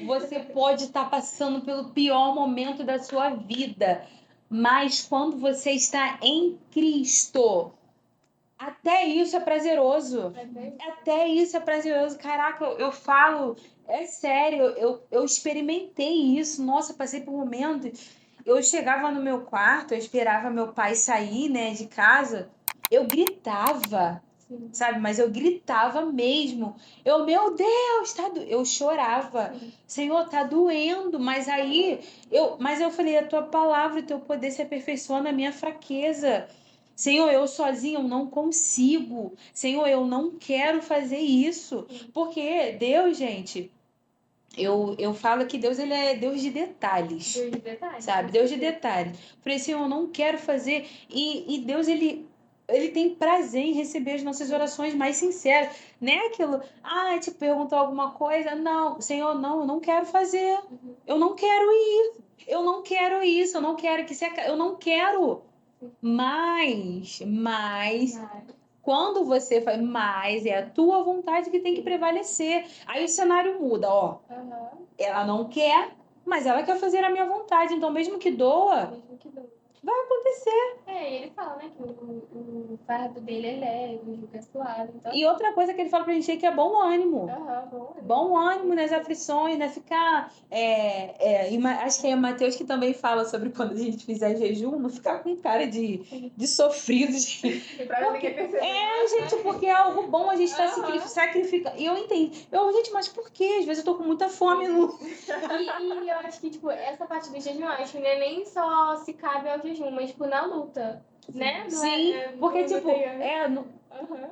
Você pode estar passando pelo pior momento da sua vida. Mas quando você está em Cristo, até isso é prazeroso. Até isso é prazeroso. Caraca, eu falo, é sério, eu experimentei isso. Nossa, passei por um momento. Eu chegava no meu quarto, eu esperava meu pai sair, né, de casa. Eu gritava, Sim. sabe? Mas eu gritava mesmo. Meu Deus, eu chorava. Sim. Senhor, tá doendo. Mas aí, mas eu falei, a tua palavra, o teu poder se aperfeiçoa na minha fraqueza. Senhor, eu sozinho eu não consigo. Senhor, eu não quero fazer isso. Porque Deus, gente, eu falo que Deus, ele é Deus de detalhes. Deus de detalhes. Sabe? Deus de detalhes. Falei, Senhor, eu não quero fazer. E Deus, ele tem prazer em receber as nossas orações mais sinceras. Não é aquilo, te perguntou alguma coisa? Não, Senhor, não, eu não quero fazer. Eu não quero ir. Eu não quero isso. Eu não quero que você. Eu não quero. Mas, quando você faz mais, é a tua vontade que tem que prevalecer. Aí o cenário muda, ó. Aham. Ela não quer, mas ela quer fazer a minha vontade. Então, mesmo que doa, Mesmo que doa. vai acontecer. E ele fala, né, que o fardo dele é leve, o jugo é suave. Então, E outra coisa que ele fala pra gente é que é bom ânimo. bom. Bom ânimo nas aflições, né? Ficar. Acho que é Mateus que também fala sobre quando a gente fizer jejum, não ficar com cara de sofrido. Pra ninguém perceber. Gente, porque é algo bom a gente estar Aham. sacrificando. E eu entendo. Gente, mas por quê? Às vezes eu tô com muita fome. E eu acho que, tipo, essa parte do jejum, eu acho que não é nem só se cabe ao jejum, mas, tipo, na luta, né? Não Sim, porque, não tipo, tem- Aham.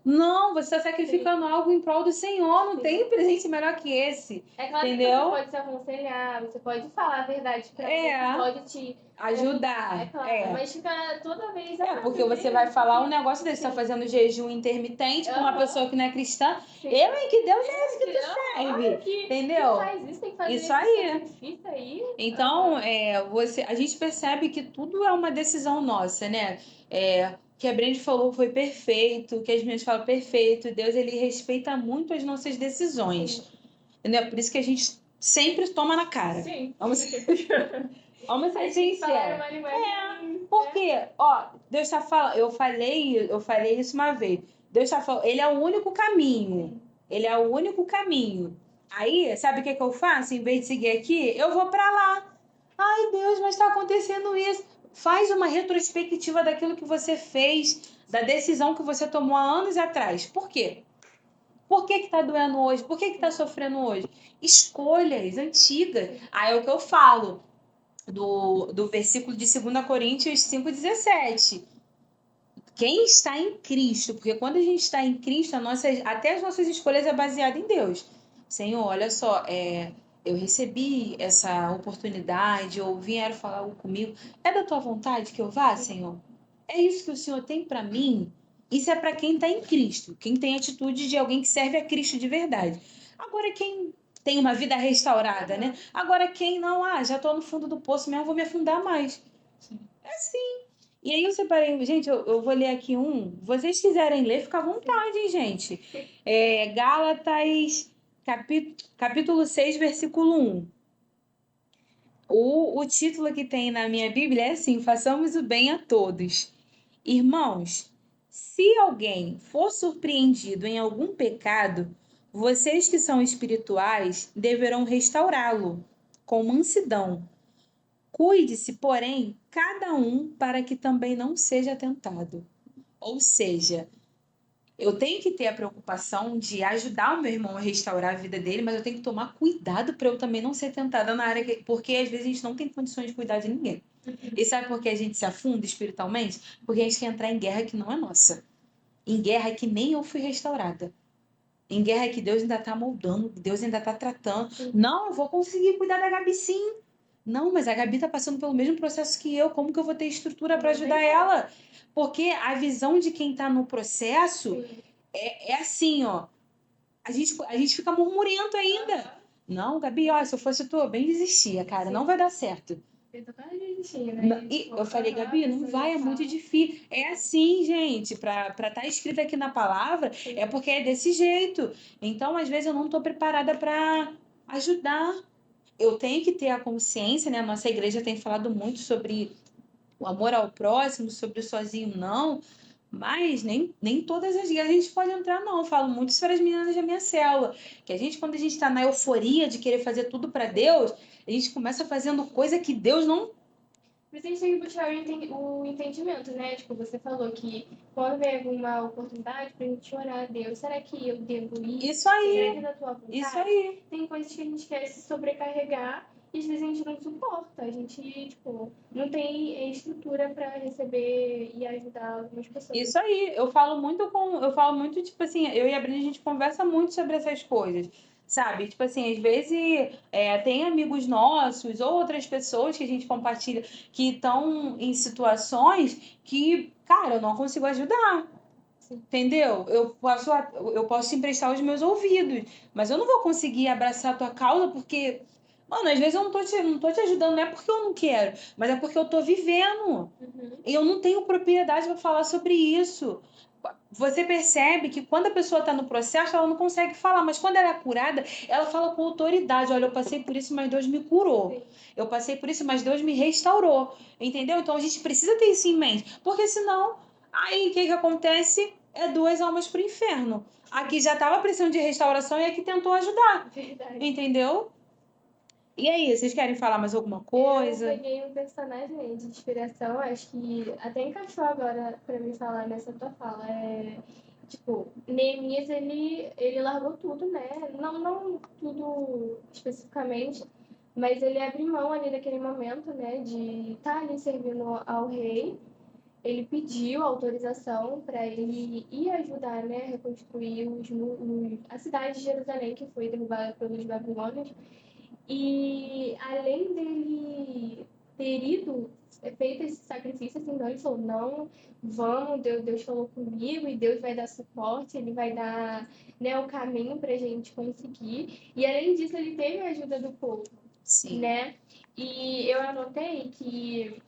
Não, você está sacrificando algo em prol do Senhor. Não tem presente melhor que esse. É claro Entendeu? que você pode se aconselhar, você pode falar a verdade pra alguém, pode te Ajudar. É claro, mas fica toda vez... Porque você vai falar um negócio desse, você tá fazendo jejum intermitente com uma Aham. pessoa que não é cristã. Sim. Que Deus é esse que tu serve? Que Entendeu? faz isso, tem que fazer Isso esse aí. sacrifício aí. Então, a gente percebe que tudo é uma decisão nossa, né? Que a Brenda falou foi perfeito, que as meninas falam perfeito. Deus, ele respeita muito as nossas decisões. Entendeu? Por isso que a gente sempre toma na cara. Sim. Vamos ser sinceros. Porque, Deus tá falando, eu falei isso uma vez. Deus tá falando, ele é o único caminho. Ele é o único caminho. Aí, sabe o que eu faço? Em vez de seguir aqui, eu vou pra lá. Ai, Deus, mas tá acontecendo isso. Faz uma retrospectiva daquilo que você fez, da decisão que você tomou há anos atrás. Por quê? Por que tá doendo hoje? Por que tá sofrendo hoje? Escolhas antigas. Aí é o que eu falo do versículo de 2 Coríntios 5,17. Quem está em Cristo, porque quando a gente está em Cristo, até as nossas escolhas é baseada em Deus. Senhor, olha só, eu recebi essa oportunidade, ou vieram falar comigo. É da tua vontade que eu vá, Senhor? É isso que o Senhor tem para mim? Isso é para quem está em Cristo, quem tem atitude de alguém que serve a Cristo de verdade. Agora, quem tem uma vida restaurada, né? Agora, quem não, já estou no fundo do poço mesmo, vou me afundar mais. É assim. E aí eu separei, gente, eu vou ler aqui um. Vocês quiserem ler, fica à vontade, hein, gente. Gálatas, capítulo 6, versículo 1. O título que tem na minha Bíblia é assim: façamos o bem a todos. Irmãos, se alguém for surpreendido em algum pecado, vocês que são espirituais deverão restaurá-lo com mansidão. Cuide-se, porém, cada um para que também não seja tentado. Ou seja, eu tenho que ter a preocupação de ajudar o meu irmão a restaurar a vida dele, mas eu tenho que tomar cuidado para eu também não ser tentada na área porque às vezes a gente não tem condições de cuidar de ninguém. E sabe por que a gente se afunda espiritualmente? Porque a gente quer entrar em guerra que não é nossa. Em guerra que nem eu fui restaurada. Em guerra que Deus ainda está moldando, Deus ainda está tratando. Não, eu vou conseguir cuidar da Gabi sim. Não, mas a Gabi está passando pelo mesmo processo que eu. Como que eu vou ter estrutura para ajudar ela? Porque a visão de quem está no processo é assim, ó. A gente fica murmurando ainda. Não, Gabi, ó, se eu fosse tu, eu bem desistia, cara. Não vai dar certo. E eu falei, Gabi, não vai, é muito difícil. É assim, gente, para estar escrito aqui na palavra, é porque é desse jeito. Então, às vezes, eu não estou preparada para ajudar. Eu tenho que ter a consciência, né? A nossa igreja tem falado muito sobre o amor ao próximo, sobre o sozinho não, mas nem todas as guerras a gente pode entrar, não. Eu falo muito isso para as meninas da minha célula, que a gente, quando a gente está na euforia de querer fazer tudo para Deus, a gente começa fazendo coisa que Deus não. Mas a gente tem que buscar o entendimento, né? Tipo, você falou que quando vem alguma oportunidade pra gente orar a Deus, será que eu devo ir? Isso aí, Será que é da tua vontade? isso aí. Tem coisas que a gente quer se sobrecarregar e às vezes a gente não suporta. A gente, tipo, não tem estrutura pra receber e ajudar algumas pessoas. Isso aí, eu falo muito, tipo assim, eu e a Brenda, a gente conversa muito sobre essas coisas, sabe? Tipo assim, às vezes tem amigos nossos ou outras pessoas que a gente compartilha que estão em situações que, cara, eu não consigo ajudar. Entendeu? Eu posso te emprestar os meus ouvidos, mas eu não vou conseguir abraçar a tua causa porque, mano, às vezes eu não tô te ajudando, não é porque eu não quero, mas é porque eu tô vivendo. E eu não tenho propriedade para falar sobre isso. Você percebe que quando a pessoa está no processo, ela não consegue falar, mas quando ela é curada, ela fala com autoridade. Olha, eu passei por isso, mas Deus me curou. Eu passei por isso, mas Deus me restaurou. Entendeu? Então a gente precisa ter isso em mente, porque senão, aí o que acontece? É duas almas pro inferno. Aqui já estava precisando de restauração e aqui tentou ajudar. Verdade. Entendeu? E aí, vocês querem falar mais alguma coisa? Eu peguei um personagem aí de inspiração, acho que até encaixou agora pra me falar nessa tua fala. Tipo, Neemias, ele largou tudo, né? Não tudo especificamente, mas ele abriu mão ali naquele momento, né? De estar ali servindo ao rei. Ele pediu autorização para ele ir ajudar, né? A reconstruir a cidade de Jerusalém, que foi derrubada pelos babilônios. E além dele ter ido, feito esse sacrifício, assim, não, ele falou, não, vamos, Deus falou comigo e Deus vai dar suporte, ele vai dar, né, o caminho pra gente conseguir. E além disso, ele teve a ajuda do povo, Sim. né? E eu anotei que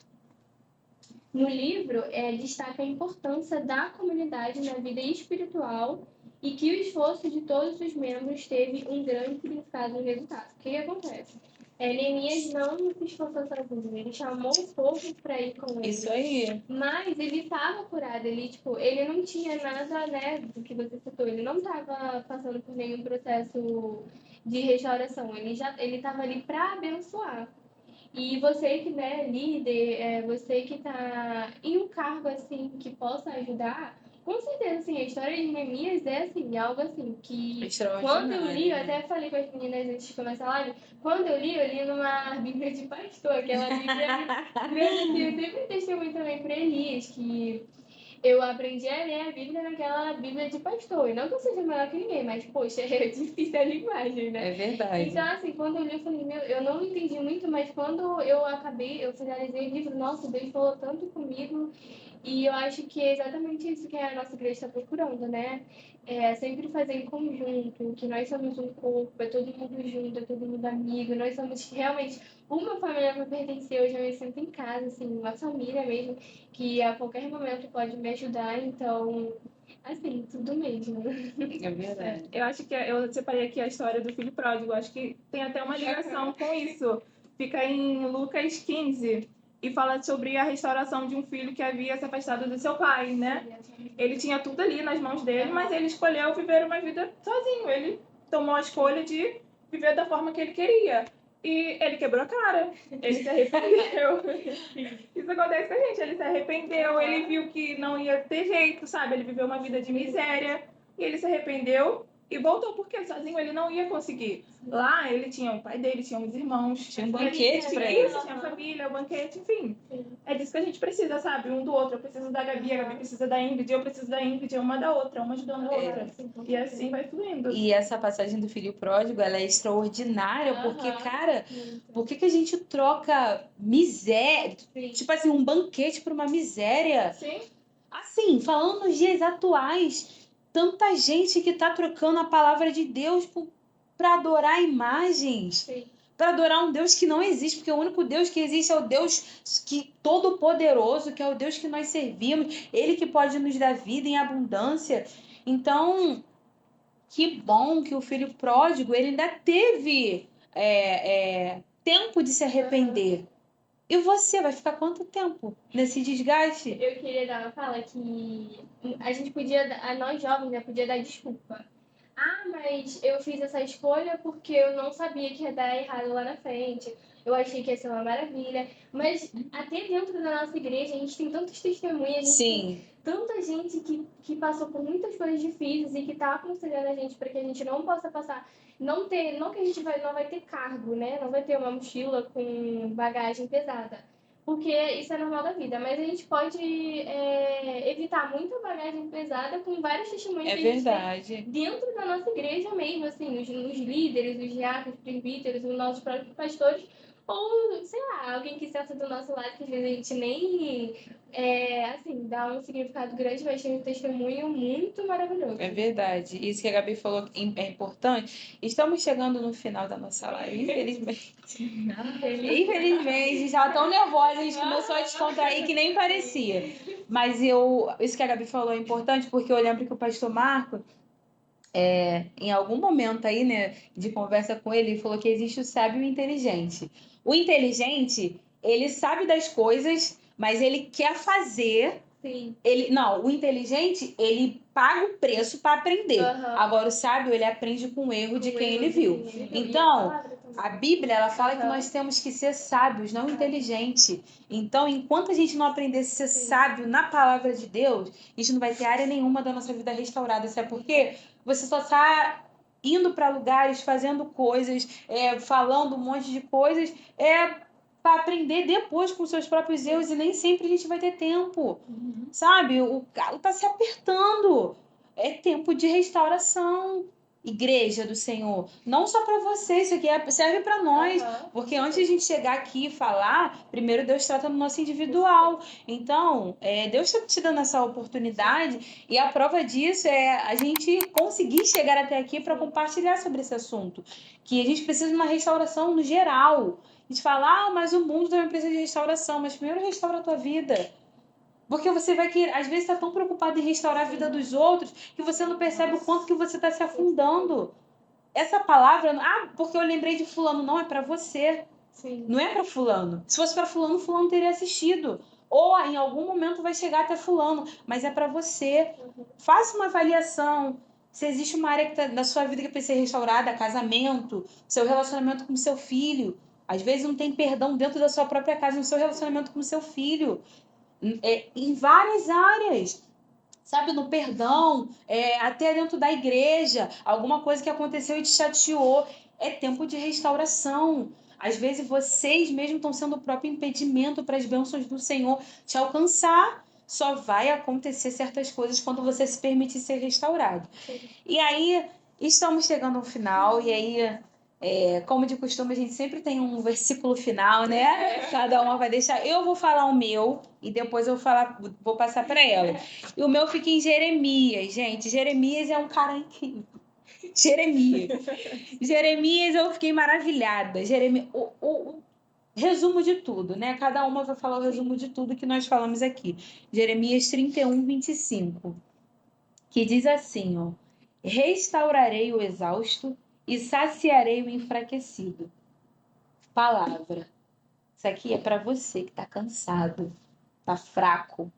no livro destaca a importância da comunidade na vida espiritual e que o esforço de todos os membros teve um grande significado no resultado. O que acontece? Neemias não se esforçou sozinho, ele chamou o povo para ir com ele. Isso aí. Mas ele estava curado, ele não tinha nada, né, do que você citou, ele não estava passando por nenhum processo de restauração, ele estava ali para abençoar. E você que, né, líder, você que está em um cargo, assim, que possa ajudar, com certeza, assim, a história de Neemias é, assim, algo, assim, que quando eu li, eu até falei com as meninas antes de começar a live, quando eu li numa Bíblia de pastor, aquela Bíblia grande, eu sempre testemunho também para Elias, que eu aprendi a ler a Bíblia naquela Bíblia de pastor. E não que eu seja melhor que ninguém, mas, poxa, é difícil a linguagem, né? É verdade. Então, assim, quando eu li, eu falei, meu, eu não entendi muito, mas quando eu finalizei o livro, nossa, Deus falou tanto comigo. E eu acho que é exatamente isso que a nossa igreja está procurando, né? É sempre fazer em conjunto, que nós somos um corpo, é todo mundo junto, é todo mundo amigo, nós somos realmente uma família para pertencer, hoje eu me sinto em casa, assim, uma família mesmo, que a qualquer momento pode me ajudar, então, assim, tudo mesmo. É verdade. Eu acho que eu separei aqui a história do filho pródigo. Acho que tem até uma ligação com isso. Fica em Lucas 15 e fala sobre a restauração de um filho que havia se afastado do seu pai, né? Ele tinha tudo ali nas mãos dele, mas ele escolheu viver uma vida sozinho. Ele tomou a escolha de viver da forma que ele queria. E ele quebrou a cara. Ele se arrependeu. Isso acontece com a gente. Ele se arrependeu, ele viu que não ia ter jeito, sabe? Ele viveu uma vida de miséria. E ele se arrependeu e voltou, porque sozinho ele não ia conseguir. Lá ele tinha o pai dele, tinha os irmãos. Tinha um ele banquete tinha pra ele. isso, tinha a família, o banquete, enfim. É disso que a gente precisa, sabe? Um do outro. Eu preciso da Gabi, a Gabi precisa da Ingrid, eu preciso da Ingrid, uma da outra, uma ajudando a outra. E assim vai fluindo. E essa passagem do filho pródigo, ela é extraordinária, porque, cara, por que a gente troca miséria, tipo assim, um banquete por uma miséria? Sim. Assim, falando nos dias atuais, tanta gente que tá trocando a palavra de Deus pra adorar imagens. Sim. Para adorar um Deus que não existe, porque o único Deus que existe é o Deus que todo-poderoso, que é o Deus que nós servimos, ele que pode nos dar vida em abundância. Então, que bom que o filho pródigo ele ainda teve tempo de se arrepender. E você vai ficar quanto tempo nesse desgaste? Eu queria dar uma fala que a gente podia, nós jovens, né, podia dar desculpa. Ah, mas eu fiz essa escolha porque eu não sabia que ia dar errado lá na frente. Eu achei que ia ser uma maravilha. Mas até dentro da nossa igreja, a gente tem tantos testemunhas, a gente tem tanta gente que passou por muitas coisas difíceis e que está aconselhando a gente para que a gente não possa passar, não que a gente não vai ter cargo, né? Não vai ter uma mochila com bagagem pesada. Porque isso é normal da vida, mas a gente pode evitar muita bagagem pesada com vários testemunhos que a gente tem dentro da nossa igreja mesmo, assim, os líderes, os diáconos, os presbíteros, os nossos próprios pastores, ou, sei lá, alguém que senta do nosso lado, que às vezes a gente nem, assim, dá um significado grande, mas tem um testemunho muito maravilhoso. É verdade. Isso que a Gabi falou é importante. Estamos chegando no final da nossa live, infelizmente. Infelizmente, já tão nervosa, a gente começou a descontrair que nem parecia. Mas isso que a Gabi falou é importante, porque eu lembro que o pastor Marco, em algum momento aí, né, de conversa com ele, ele falou que existe o sábio e o inteligente. O inteligente, ele sabe das coisas, mas ele quer fazer. Sim. O inteligente, ele paga o preço para aprender. Agora, o sábio, ele aprende com o erro de quem ele viu. Então, a Bíblia, ela fala que nós temos que ser sábios, não inteligentes. Então, enquanto a gente não aprender a ser sábio na palavra de Deus, a gente não vai ter área nenhuma da nossa vida restaurada. Sabe por quê? Você só está indo para lugares, fazendo coisas, falando um monte de coisas, para aprender depois com seus próprios erros, e nem sempre a gente vai ter tempo. Sabe? O galo tá se apertando. É tempo de restauração. Igreja do Senhor. Não só para você, isso aqui serve para nós. Porque antes de a gente chegar aqui e falar, primeiro Deus trata no nosso individual. Então, Deus está te dando essa oportunidade, e a prova disso é a gente conseguir chegar até aqui para compartilhar sobre esse assunto. Que a gente precisa de uma restauração no geral. A gente fala, mas o mundo também precisa de restauração. Mas primeiro restaura a tua vida. Porque você vai querer, às vezes, tá tão preocupado em restaurar a vida dos outros que você não percebe o quanto que você está se afundando. Essa palavra, porque eu lembrei de fulano, não, é para você. Sim. Não é para fulano. Se fosse para fulano, fulano teria assistido. Ou em algum momento vai chegar até fulano, mas é para você. Faça uma avaliação. Se existe uma área da sua vida que precisa ser restaurada, casamento, seu relacionamento com seu filho. Às vezes não tem perdão dentro da sua própria casa, no seu relacionamento com seu filho. Em várias áreas, sabe, no perdão, até dentro da igreja, alguma coisa que aconteceu e te chateou, é tempo de restauração. Às vezes vocês mesmos estão sendo o próprio impedimento para as bênçãos do Senhor te alcançar. Só vai acontecer certas coisas quando você se permitir ser restaurado. E aí, estamos chegando ao final, e aí Como de costume, a gente sempre tem um versículo final, né? Cada uma vai deixar. Eu vou falar o meu e depois vou passar para ela. E o meu fica em Jeremias, gente. Jeremias é um cara incrível. Jeremias, eu fiquei maravilhada. Jeremias, o resumo de tudo, né? Cada uma vai falar o resumo de tudo que nós falamos aqui. Jeremias 31:25, que diz assim, ó: restaurarei o exausto e saciarei o enfraquecido. Palavra. Isso aqui é para você que está cansado, está fraco. O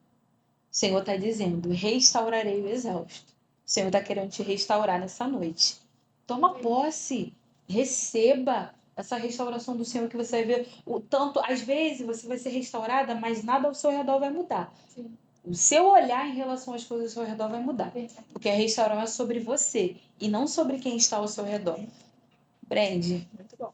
Senhor está dizendo: restaurarei o exausto. O Senhor está querendo te restaurar nessa noite. Toma posse, receba essa restauração do Senhor, que você vai ver o tanto. Às vezes você vai ser restaurada, mas nada ao seu redor vai mudar. Sim. O seu olhar em relação às coisas ao seu redor vai mudar. Porque a restauração é sobre você e não sobre quem está ao seu redor. Brende. Muito bom.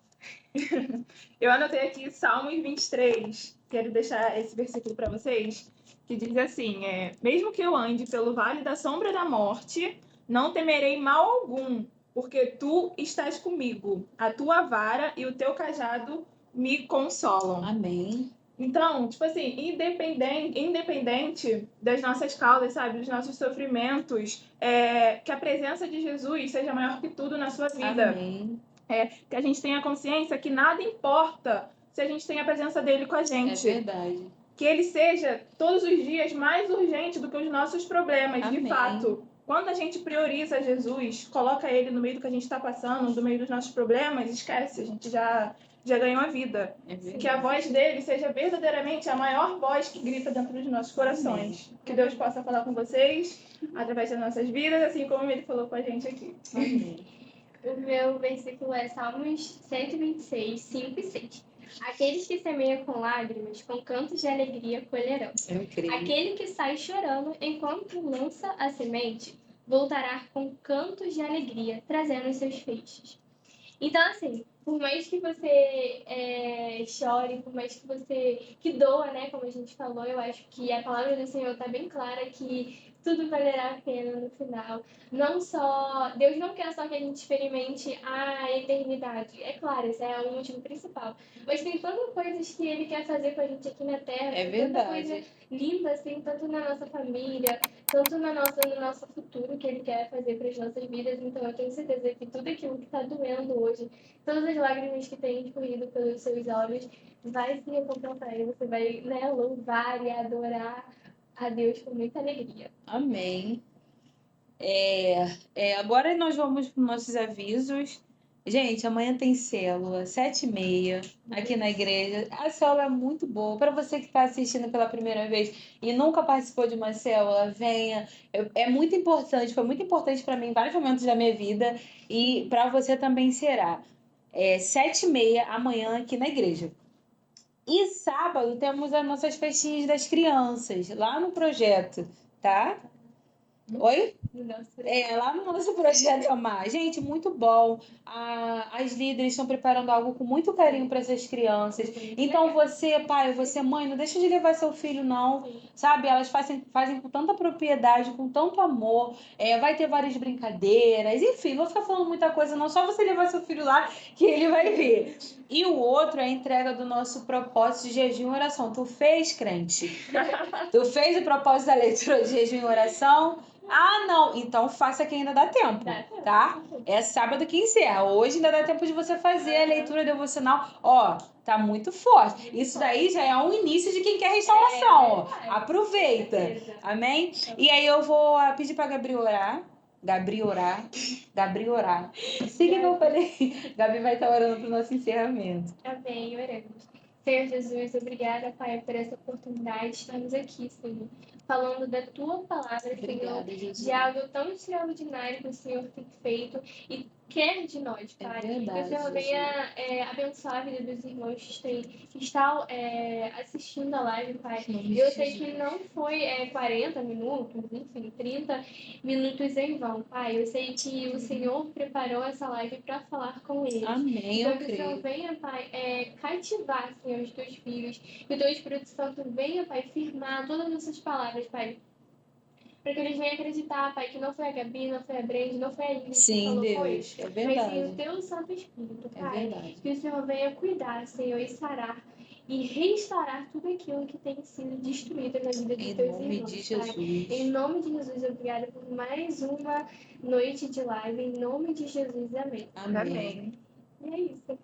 Eu anotei aqui Salmos 23. Quero deixar esse versículo para vocês, que diz assim: mesmo que eu ande pelo vale da sombra da morte, não temerei mal algum, porque tu estás comigo. A tua vara e o teu cajado me consolam. Amém. Então, tipo assim, independente das nossas causas, sabe, dos nossos sofrimentos, que a presença de Jesus seja maior que tudo na sua vida. Amém. Que a gente tenha consciência que nada importa se a gente tem a presença dele com a gente. É verdade. Que ele seja todos os dias mais urgente do que os nossos problemas, Amém. de fato. Quando a gente prioriza Jesus, coloca ele no meio do que a gente está passando, no meio dos nossos problemas, esquece, a gente já ganhou a vida. Que a voz dele seja verdadeiramente a maior voz que grita dentro dos nossos corações. Amém. Que Deus possa falar com vocês através das nossas vidas, assim como ele falou com a gente aqui. Amém. O meu versículo é Salmos 126, 5 e 6. Aqueles que semeiam com lágrimas, com cantos de alegria colherão. Eu creio. Aquele que sai chorando enquanto lança a semente, voltará com cantos de alegria, trazendo os seus feixes. Então, assim, por mais que você chore, por mais que você que doa, né, como a gente falou, eu acho que a palavra do Senhor está bem clara que tudo valerá a pena no final. Não só Deus não quer só que a gente experimente a eternidade. É claro, esse é o motivo principal. Mas tem tantas coisas que Ele quer fazer com a gente aqui na Terra. É tem tanta verdade. coisa linda, assim, tanto na nossa família, tanto no nosso futuro que Ele quer fazer para as nossas vidas. Então, eu tenho certeza que tudo aquilo que está doendo hoje, todas as lágrimas que têm escorrido pelos seus olhos, vai se recompensar e você vai, né, louvar e adorar a Deus com muita alegria. Amém. Agora nós vamos para os nossos avisos. Gente, amanhã tem célula, 7h30, aqui na igreja. A célula é muito boa. Para você que está assistindo pela primeira vez e nunca participou de uma célula, venha. É muito importante, foi muito importante para mim em vários momentos da minha vida e para você também será. 7h30 amanhã aqui na igreja. E sábado temos as nossas festinhas das crianças, lá no projeto, tá? Oi? Lá no nosso projeto Amar. Gente, muito bom. As líderes estão preparando algo com muito carinho para essas crianças. Então você, pai, você, mãe, não deixa de levar seu filho, não. Sabe? Elas fazem com tanta propriedade, com tanto amor. Vai ter várias brincadeiras. Enfim, não vou ficar falando muita coisa, não. Só você levar seu filho lá que ele vai ver. E o outro é a entrega do nosso propósito de jejum e oração. Tu fez, crente? Tu fez o propósito da leitura de jejum e oração? Ah, não. Então faça que ainda dá tempo, tá? É sábado que encerra. Hoje ainda dá tempo de você fazer a leitura devocional. Ó, tá muito forte. Isso daí já é um início de quem quer restauração, ó. Aproveita. Amém? E aí eu vou pedir pra Gabriel orar. Gabriel orar. Siga que eu falei. Gabi vai estar orando pro nosso encerramento. Amém, oramos. Senhor Jesus, obrigada, Pai, por essa oportunidade. Estamos aqui, Senhor, falando da Tua palavra, Obrigada, Senhor, Jesus. de algo tão extraordinário que o Senhor tem feito e quer de nós, Pai. verdade, que o Senhor venha abençoar a vida dos irmãos que estão assistindo a live, Pai. Eu sei que não foi 40 minutos, enfim, 30 minutos em vão, Pai. Eu sei que o Senhor preparou essa live para falar com eles. Amém, Então, eu que o Senhor creio. venha, Pai, cativar, Senhor, os teus filhos. Que o teu Espírito Santo venha, Pai, firmar todas essas palavras, Pai. Para que eles venham acreditar, Pai, que não foi a Gabi, não foi a Brenda, não foi a Ingrid que Sim, falou com Deus, eles, é mas sim o verdade. Teu Santo Espírito, É Pai. verdade. Que o Senhor venha cuidar, Senhor, e sarar e restaurar tudo aquilo que tem sido destruído na vida de Em teus nome irmãos, de Pai. Em Jesus. nome de Jesus, obrigada por mais uma noite de live. Em nome de Jesus, amém. Amém. Amém. E é isso.